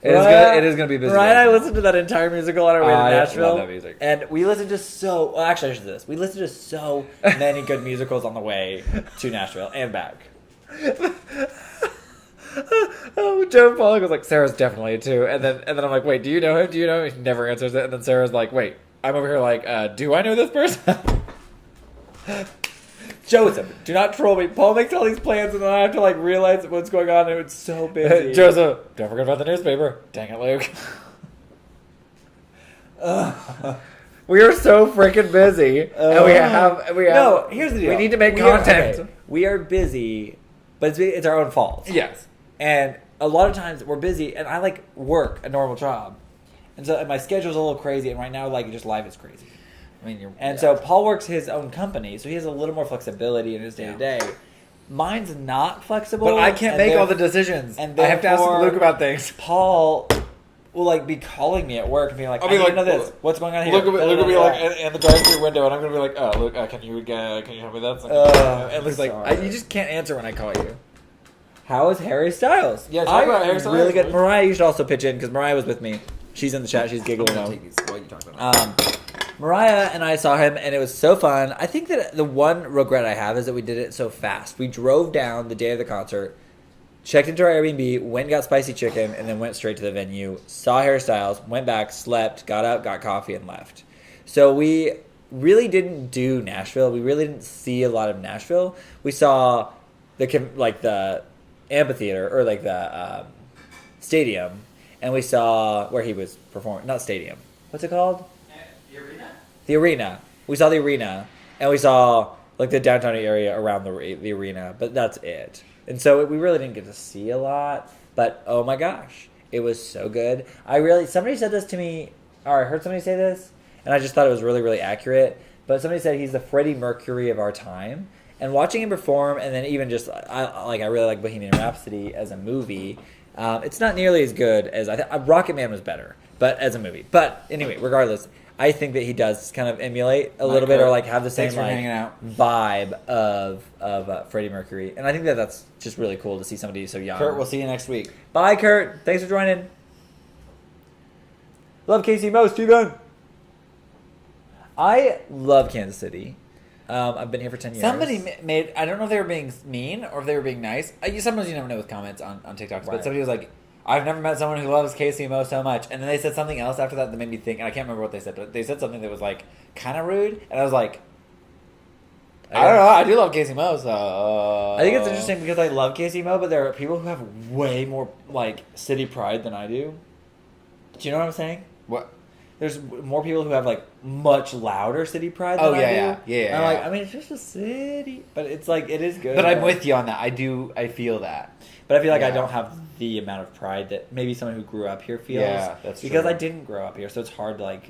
It is gonna be busy. Mariah and I listened to that entire musical on our way to Nashville. I love that music. And we listened to actually I should do this. We listened to so many good musicals on the way to Nashville and back. Oh, Joe Pollock was like, Sarah's definitely a 2. And then I'm like, wait, do you know him? Do you know him? He never answers it. And then Sarah's like, wait, I'm over here like, do I know this person? Joseph, do not troll me. Paul makes all these plans and then I have to like realize what's going on and it's so busy. Joseph, don't forget about the newspaper. Dang it, Luke. We are so freaking busy. And we have No, here's the deal. We need to make content. We are busy, but it's our own fault. Yes. And a lot of times we're busy, and I like work a normal job, and my schedule's a little crazy. And right now, like just life is crazy. I mean, so Paul works his own company, so he has a little more flexibility in his day to day. Mine's not flexible, but I can't make all the decisions, and I have to ask Luke about things. Paul will like be calling me at work and being like, I'll be I like, know this. What's going on here? Luke will be like in the drive-through window, and I'm gonna be like, oh, Luke, can you help me with that? And Luke's like, you just can't answer when I call you. How is Harry Styles? Yeah, talk about Harry Styles. Really good. Mariah, you should also pitch in because Mariah was with me. She's in the chat. She's giggling. While you talk about Mariah and I saw him, and it was so fun. I think that the one regret I have is that we did it so fast. We drove down the day of the concert, checked into our Airbnb, went and got spicy chicken, and then went straight to the venue, saw Harry Styles, went back, slept, got up, got coffee, and left. So we really didn't do Nashville. We really didn't see a lot of Nashville. We saw the amphitheater or like the stadium, and we saw where he was performing. Not stadium. What's it called? The arena. We saw the arena, and we saw like the downtown area around the arena, but that's it. And so we really didn't get to see a lot. But oh my gosh, it was so good. Somebody said this to me, or I heard somebody say this, and I just thought it was really, really accurate. But somebody said he's the Freddie Mercury of our time. And watching him perform, and then even just I really like Bohemian Rhapsody as a movie. It's not nearly as good as Rocket Man was better, but as a movie. But anyway, regardless, I think that he does kind of emulate a little bit, or like have the same vibe of Freddie Mercury, and I think that that's just really cool to see somebody so young. Kurt, we'll see you next week. Bye, Kurt. Thanks for joining. Love Casey Mo, Steven. I love Kansas City. I've been here for 10 years. Somebody made, I don't know if they were being mean or if they were being nice. Sometimes you never know with comments on TikTok. But somebody was like, I've never met someone who loves KCMO so much. And then they said something else after that made me think, and I can't remember what they said, but they said something that was like kind of rude. And I was like, I don't know, I do love KCMO, so. I think it's interesting because I love KCMO, but there are people who have way more like city pride than I do. Do you know what I'm saying? What? There's more people who have like much louder city pride than I do. Yeah. I'm like, I mean, it's just a city, but it's like it is good. But I'm with you on that. I feel that. But I feel like I don't have the amount of pride that maybe someone who grew up here feels. Yeah, that's true. Because I didn't grow up here, so it's hard to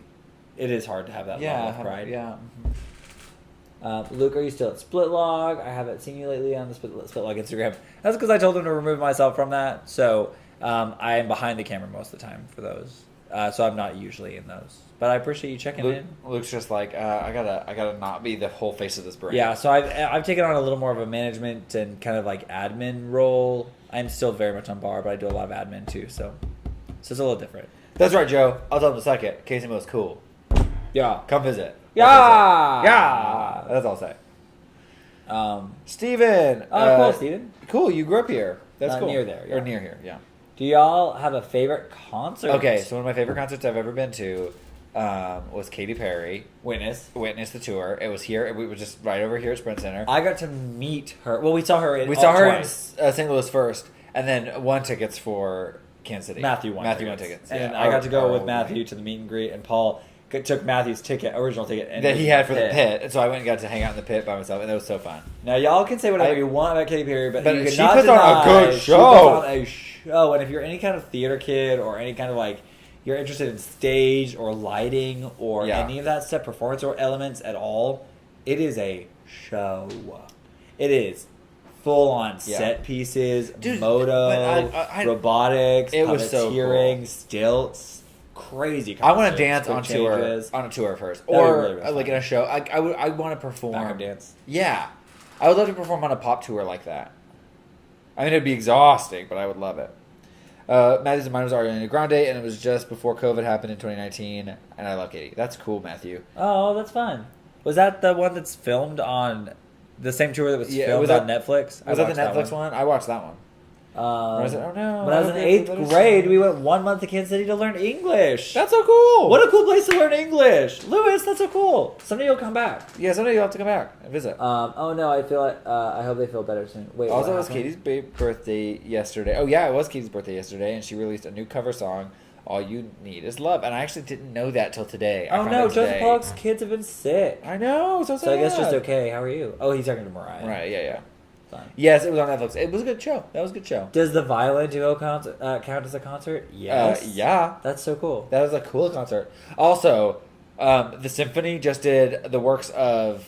it is hard to have that level of pride. Yeah. Luke, are you still at Splitlog? I haven't seen you lately on the Splitlog Instagram. That's because I told him to remove myself from that. So I am behind the camera most of the time for those. So I'm not usually in those. But I appreciate you checking in. Luke's just like, I gotta not be the whole face of this brand. Yeah, so I've taken on a little more of a management and kind of like admin role. I'm still very much on bar, but I do a lot of admin too. So it's a little different. That's right, Joe. I'll tell him in a second. KCMO's cool. Yeah. Come visit. Yeah. Yeah. That's all I'll say. Steven. Oh, cool, Steven. Cool. You grew up here. That's cool. Near there. Yeah. Or near here, yeah. Do y'all have a favorite concert? Okay, so one of my favorite concerts I've ever been to was Katy Perry. Witness the tour. It was here. We were just right over here at Sprint Center. I got to meet her. Well, we saw her in twice. In St. Louis first, and then won tickets for Kansas City. Matthew won tickets. And I got to go with Matthew to the meet and greet, and Paul took Matthew's original ticket. And that he had for the pit. And so I went and got to hang out in the pit by myself, and it was so fun. Now, y'all can say whatever you want about Katy Perry, but you she cannot puts on a good show. She puts on a show, and if you're any kind of theater kid or any kind of you're interested in stage or lighting or any of that stuff, performance or elements at all, it is a show. It is full on Yeah. set pieces, Dude, moto, but I- robotics, it was so puppeteering, stilts, crazy. I want to concerts, dance quick on tour, changes. on a tour first, That'd be or really, really like fun. in a show. I want to perform. Backup dance. Yeah, I would love to perform on a pop tour like that. I mean, it'd be exhausting, but I would love it. Matthew's and mine was Ariana Grande, and it was just before COVID happened in 2019, and I love Katie. That's cool, Matthew. Oh, that's fun. Was that the one that's filmed on the same tour that was Yeah, filmed was on that- Netflix? Was that the Netflix one? I watched that one. Or was it? Oh no! When I was in hope they 8th put it grade, on. we went 1 month to Kansas City to learn English. That's so cool. What a cool place to learn English, Lewis. That's so cool. Someday you'll come back. Yeah, someday you'll have to come back and visit. Oh no, I feel like I hope they feel better soon. Wait, Also, what it was happened? Katie's birthday yesterday. Oh yeah, it was Katie's birthday yesterday, and she released a new cover song. All You Need Is Love, and I actually didn't know that till today. I Oh found no, out Joseph today. Pollock's kids have been sick. I know, so sad. So I guess just okay. How are you? Oh, he's talking to Mariah. Right? Yeah. Fine. Yes, it was on Netflix. It was a good show. That was a good show. Does the violin duo count as a concert? Yes. Yeah, That's so cool. that was a cool concert. Also, the symphony just did the works of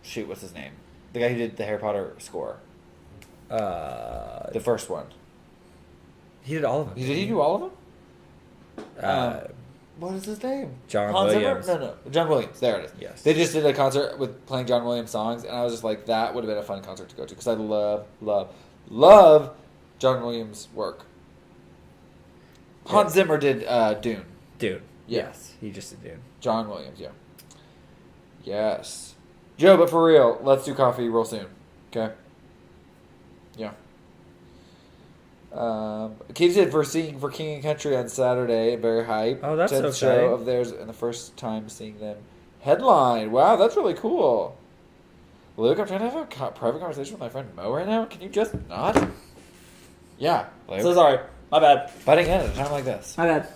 shoot, what's his name? The guy who did the Harry Potter score, the first one. He did all of them. Did he do all of them? Uh, What is his name? John Hans Zimmer? Williams. No, John Williams. There it is. Yes. They just did a concert with playing John Williams songs, and I was just like, that would have been a fun concert to go to because I love John Williams' work. Hans Yes. Zimmer did Dune. Dude. Yeah. Yes, he just did Dune. John Williams, yeah. Yes. Joe, but for real, let's do coffee real soon. Okay? Yeah. Katie did for seeing for King and Country on Saturday, very hype. Oh, that's so 10th show exciting. of theirs, and the first time seeing them headline. Wow, that's really cool. Luke, I'm trying to have a private conversation with my friend Mo right now. Can you just not? Yeah, Luke. So sorry. My bad. Butting in at a time like this. My bad.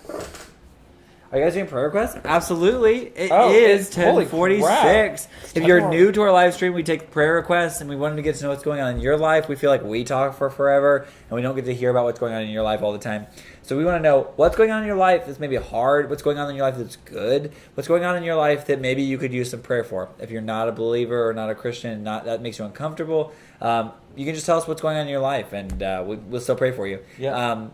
Are you guys doing prayer requests? Absolutely. It Oh, is it's- holy 10:46. If Time you're for- new to our live stream, we take prayer requests and we wanted to get to know what's going on in your life. We feel like we talk for forever and we don't get to hear about what's going on in your life all the time. So we want to know what's going on in your life that's maybe hard, what's going on in your life that's good, what's going on in your life that maybe you could use some prayer for. If you're not a believer or not a Christian, that makes you uncomfortable, you can just tell us what's going on in your life and we'll still pray for you. Yeah.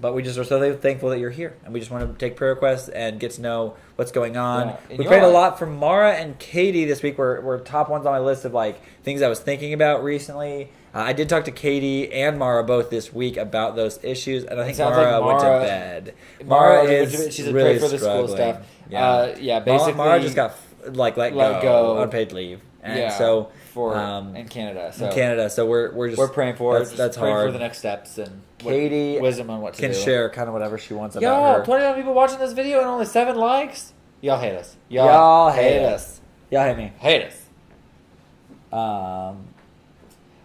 But we just are so thankful that you're here, and we just want to take prayer requests and get to know what's going on. Yeah, and We you prayed a are- lot for Mara and Katie this week. We're top ones on my list of like things I was thinking about recently. I did talk to Katie and Mara both this week about those issues, and I think sounds Mara, like went to Mara- bed. Mara is she's a really pray for the school struggling. stuff. Yeah, Basically, Mara just got let go unpaid leave, and yeah, so for um, in Canada. So in Canada. So we're just we're praying for that's, it. that's praying hard. for the next steps and Katie wisdom on what to can do. share kind of whatever she wants about Yo, her. 21 people watching this video and only 7 likes. Y'all hate us. Y'all hate us. Y'all hate me. Hate us. Um,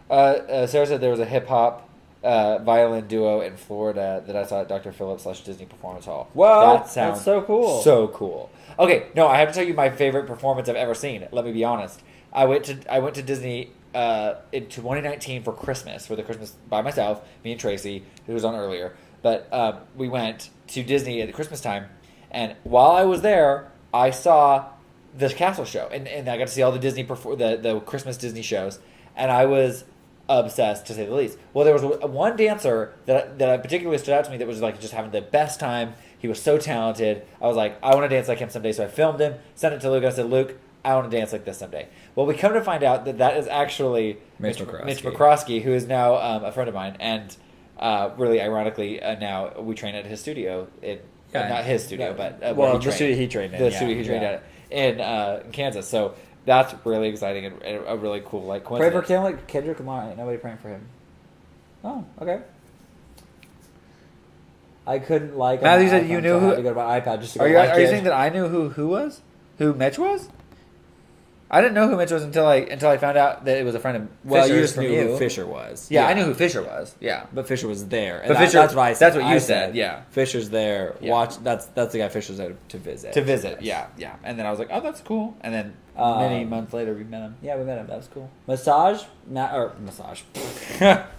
Sarah said there was a hip hop violin duo in Florida that I saw at Dr. Phillips / Disney Performance Hall. Whoa, That sounds that's so cool. So cool. Okay, no, I have to tell you my favorite performance I've ever seen. Let me be honest. I went to Disney in 2019 for Christmas, for the Christmas by myself, me and Tracy, who was on earlier. But we went to Disney at the Christmas time, and while I was there, I saw the castle show, and I got to see all the Disney the Christmas Disney shows, and I was obsessed, to say the least. Well, there was one dancer that particularly stood out to me that was like just having the best time. He was so talented. I was like, I want to dance like him someday. So I filmed him, sent it to Luke. I said, Luke, I want to dance like this someday. Well, we come to find out that is actually Mitch Mitch McCroskey, who is now a friend of mine, and really ironically, now we train at his studio. Not his studio, but where the studio he trained in. the studio he trained at in Kansas. So that's really exciting and a really cool Pray coincidence. for Kendrick Lamar. Ain't nobody praying for him. Oh, okay. I couldn't like. Matthew on said my you iPhone, knew so I who- had to go to my iPad just to go Are you like it. saying that I knew who was? Who Mitch was? I didn't know who Mitch was until I found out that it was a friend of Well, Fisher's you just from knew you. who Fisher was. Yeah, I knew who Fisher was. Yeah. But Fisher was there. And But Fisher- that's what I said. that's what you I said, yeah. Fisher's there. Yeah. Watch. That's the guy Fisher's there to visit. To visit, yeah. And then I was like, oh, that's cool. And then many months later, we met him. Yeah, we met him. That was cool. Massage.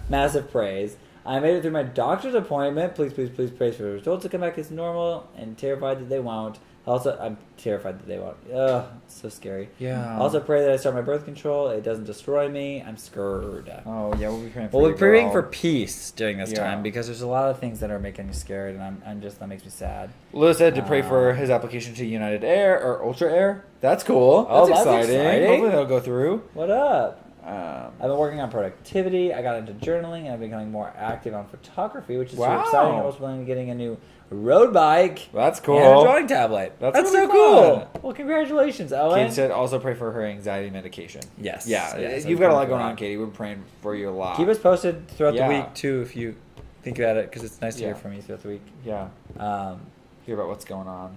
Massive praise. I made it through my doctor's appointment. Please, please, please praise for the results to come back as normal and terrified that they won't. Also, I'm terrified that they won't. Ugh, so scary. Yeah. Also, pray that I start my birth control. It doesn't destroy me. I'm scared. Oh yeah, we'll be praying for Well, you, we're praying for girl. peace during this Yeah. time because there's a lot of things that are making me scared, and I'm just that makes me sad. Lewis said to pray for his application to United Air or Ultra Air. That's cool. Oh, That's that's exciting. Hopefully that'll go through. What up? Um, I've been working on productivity. I got into journaling, and I've been becoming more active on photography, which is Wow. super exciting. I'm also planning on getting a new road bike. That's cool. And a drawing tablet. That's That's really so cool. fun. Well, congratulations, Owen. Katie said also pray for her anxiety medication. Yes. Yeah, Yes, you've I'm got a lot praying for going that. on, Katie. We're praying for you a lot. Keep us posted throughout Yeah. the week too, if you think about it, because it's nice to hear Yeah. from you throughout the week. Yeah, Um, hear about what's going on.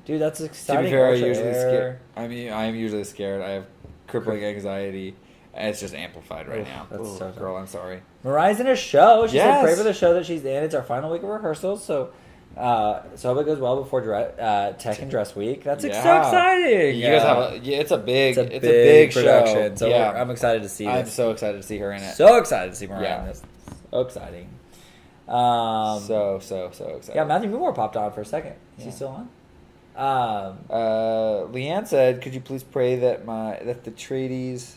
dude, that's To exciting. be fair, I Ultra usually Air. scared. I am usually scared. I have crippling anxiety. And it's just amplified right Oof, now. that's Ooh, so tough. girl, I'm sorry. Mariah's in a show. She said Yes. pray for the show that she's in. It's our final week of rehearsals, so hope it goes well before tech and dress week. That's so Yeah. exciting. You guys have it's a big it's a big show. production. So yeah, I'm excited to see I'm this. so excited to see her in it. So excited to see Mariah Yeah. in this. So exciting. So excited. Yeah, Matthew Moore popped on for a second. Is he Yeah. still on? Leanne said, "Could you please pray that the tradies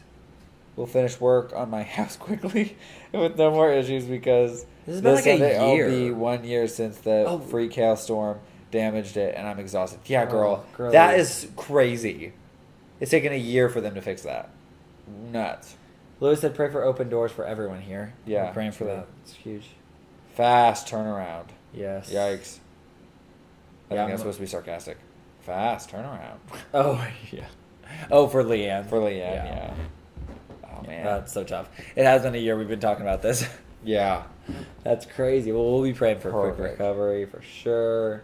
will finish work on my house quickly and with no more issues because This has been like a Sunday year. It'll be 1 year since the Oh. freak hailstorm damaged it and I'm exhausted." Yeah, girl, Oh, girl. that is crazy. It's taken a year for them to fix that. Nuts. Lewis said pray for open doors for everyone here. Yeah, We're praying for really. that. It's huge. Fast turnaround. Yes. Yikes. I Yeah, think I'm- that's supposed to be sarcastic. Fast turnaround. Oh, yeah. Oh, for Leanne. For Leanne, yeah. Oh, man. That's so tough. It has been a year we've been talking about this. Yeah. That's crazy. Well, we'll be praying for quick Perfect. recovery for sure.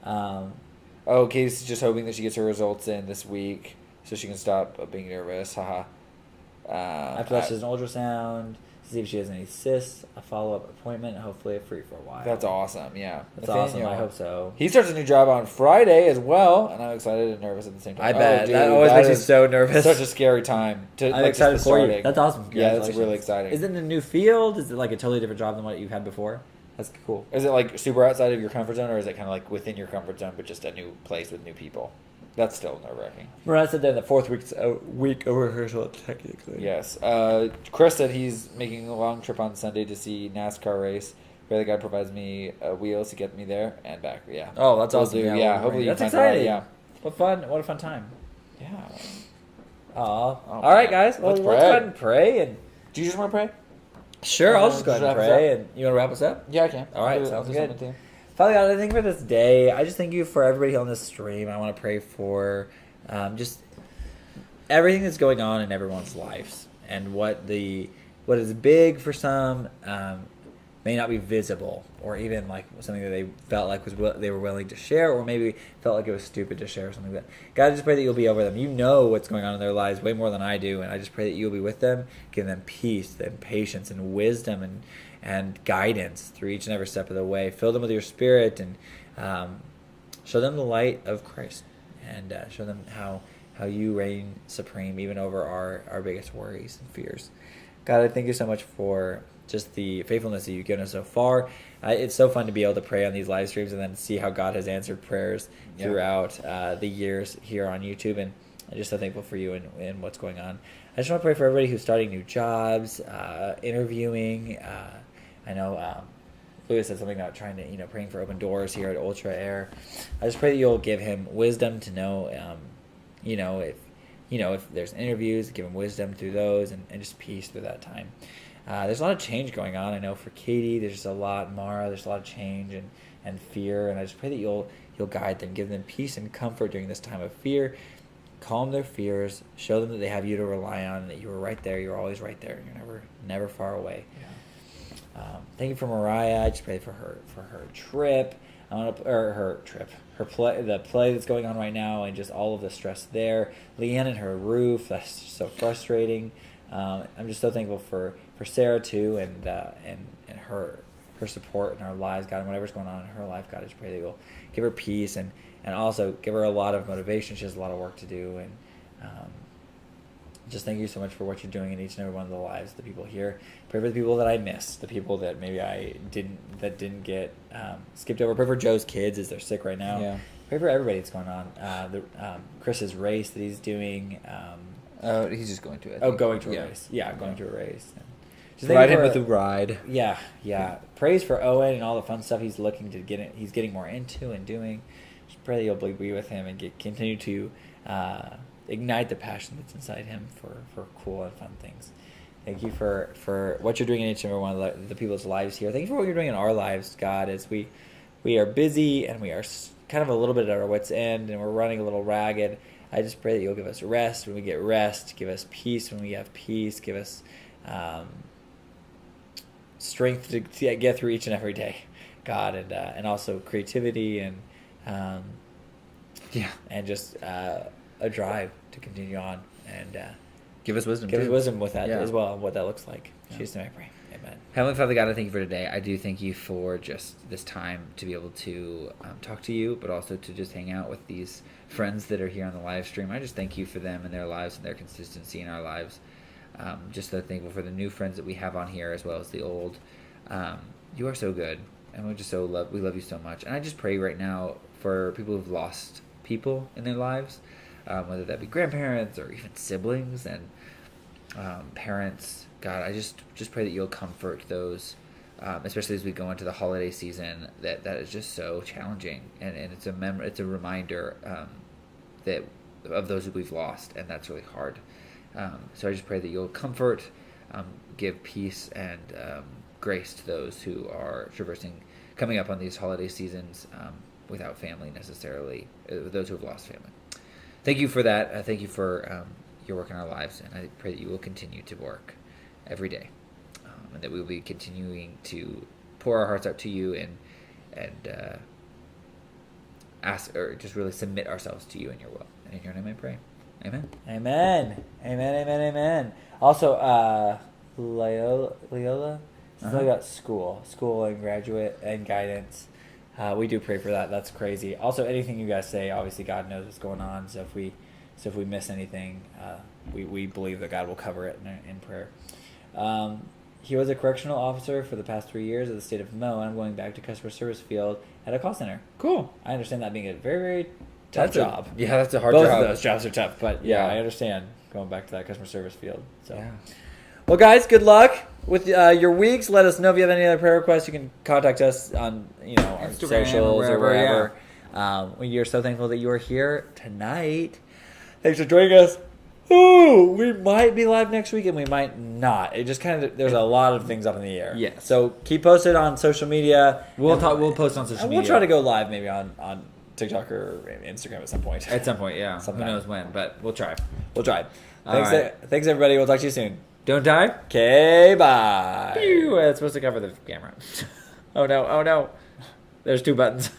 Oh, Katie's just hoping that she gets her results in this week so she can stop being nervous. Haha. After that, she does an ultrasound to see if she has any cysts, a follow-up appointment, and hopefully free for a while. That's awesome, yeah. That's awesome. Nathaniel. I hope so. He starts a new job on Friday as well, and I'm excited and nervous at the same time. I bet. dude, that always makes me is so nervous. Such a scary time. To, I'm like, excited just for you. starting. That's awesome. Yeah, that's Congratulations. really exciting. Is it in a new field? Is it like a totally different job than what you've had before? That's cool. Is it like super outside of your comfort zone, or is it kind of like within your comfort zone, but just a new place with new people? That's still nerve-wracking. Mariah said they're in the fourth week of rehearsal, technically. Yes. Chris said he's making a long trip on Sunday to see NASCAR race. Where the guy provides me wheels to get me there and back. Yeah. Oh, that's We'll awesome. do, Yeah, yeah. we'll Hopefully you that's find the right- exciting. Yeah. What fun. What a fun time. Yeah. Aw. Oh, All right, man. guys. Well, Let's let's pray. go ahead and pray. And Do you just want to pray? sure, I'll just go ahead and Wrap us pray. up? And you want to wrap us up? Yeah, I can. All right, I'll sounds do good. something too. Father God, I thank you for this day. I just thank you for everybody on this stream. I want to pray for just everything that's going on in everyone's lives and what is big for some may not be visible, or even like something that they felt like they were willing to share, or maybe felt like it was stupid to share or something like that. God, I just pray that you'll be over them. You know what's going on in their lives way more than I do, and I just pray that you'll be with them, give them peace and patience and wisdom and guidance through each and every step of the way. Fill them with your spirit and show them the light of Christ, and show them how you reign supreme even over our biggest worries and fears. God, I thank you so much for just the faithfulness that you've given us so far. It's so fun to be able to pray on these live streams and then see how God has answered prayers throughout the years here on YouTube. And I'm just so thankful for you and what's going on. I just want to pray for everybody who's starting new jobs, interviewing. I know Lewis said something about trying to, praying for open doors here at Ultra Air. I just pray that you'll give him wisdom to know, if there's interviews, give him wisdom through those and just peace through that time. There's a lot of change going on. I know for Katie, there's just a lot. Mara, there's a lot of change and fear. And I just pray that you'll guide them, give them peace and comfort during this time of fear. Calm their fears. Show them that they have you to rely on, and that you are right there. You're always right there. You're never far away. Yeah. Thank you for Mariah. I just pray for her trip. Her play, the play that's going on right now, and just all of the stress there. Leanne and her roof, that's just so frustrating. I'm just so thankful for Sarah too, and her support in our lives, God, and whatever's going on in her life, God, I just pray that you'll give her peace and also give her a lot of motivation. She has a lot of work to do, and Just thank you so much for what you're doing in each and every one of the lives of the people here. Pray for the people that I missed, the people that maybe I didn't get skipped over. Pray for Joe's kids as they're sick right now. Yeah. Pray for everybody that's going on. Chris's race that he's doing. He's just going to it. Going to a race. Yeah, going to a race. Just provide him with a ride. Yeah. Praise for Owen and all the fun stuff he's looking to get. He's getting more into and doing. Just pray that you'll be with him and continue to ignite the passion that's inside him for cool and fun things. Thank you for what you're doing in each and every one of the people's lives here. Thank you for what you're doing in our lives, God, as we are busy and we are kind of a little bit at our wits' end and we're running a little ragged. I just pray that you'll give us rest when we get rest, give us peace when we have peace, give us strength to get through each and every day, God, and also creativity and just a drive to continue on and give us wisdom. Give us wisdom with that as well, what that looks like. In Jesus' name I pray. Amen. Heavenly Father God, I thank you for today. I do thank you for just this time to be able to talk to you, but also to just hang out with these friends that are here on the live stream. I just thank you for them and their lives and their consistency in our lives. Just so thankful for the new friends that we have on here as well as the old. You are so good, and we love you so much. And I just pray right now for people who've lost people in their lives, whether that be grandparents or even siblings and parents. God, I just pray that you'll comfort those, especially as we go into the holiday season. That is just so challenging, and it's a reminder that of those who we've lost, and that's really hard. So I just pray that you'll comfort, give peace and grace to those who are coming up on these holiday seasons without family necessarily, those who have lost family. Thank you for that. Thank you for your work in our lives, and I pray that you will continue to work every day, and that we will be continuing to pour our hearts out to you and ask, or just really submit ourselves to you and your will. And in your name I pray. Amen. Amen. Amen. Amen. Amen. Also, Leola, still got school and graduate and guidance. We do pray for that. That's crazy. Also, anything you guys say, obviously God knows what's going on. So if we miss anything, we believe that God will cover it in prayer. He was a correctional officer for the past 3 years of the state of Mo, and I'm going back to customer service field at a call center. Cool. I understand that being a very, very tough job. That's a hard job. Both of those jobs are tough, but I understand going back to that customer service field. So, yeah. Well, guys, good luck with your weeks. Let us know if you have any other prayer requests. You can contact us on our socials or wherever. We are so thankful that you are here tonight. Thanks for joining us. Ooh, we might be live next week and we might not. It just there's a lot of things up in the air. Yeah. So keep posted on social media. We'll post on social media. We'll try to go live maybe on TikTok or Instagram at some point. At some point, yeah. Who knows when, but we'll try. Thanks everybody. We'll talk to you soon. Don't die. Okay, bye. Pew, it's supposed to cover the camera. Oh no. There's 2 buttons.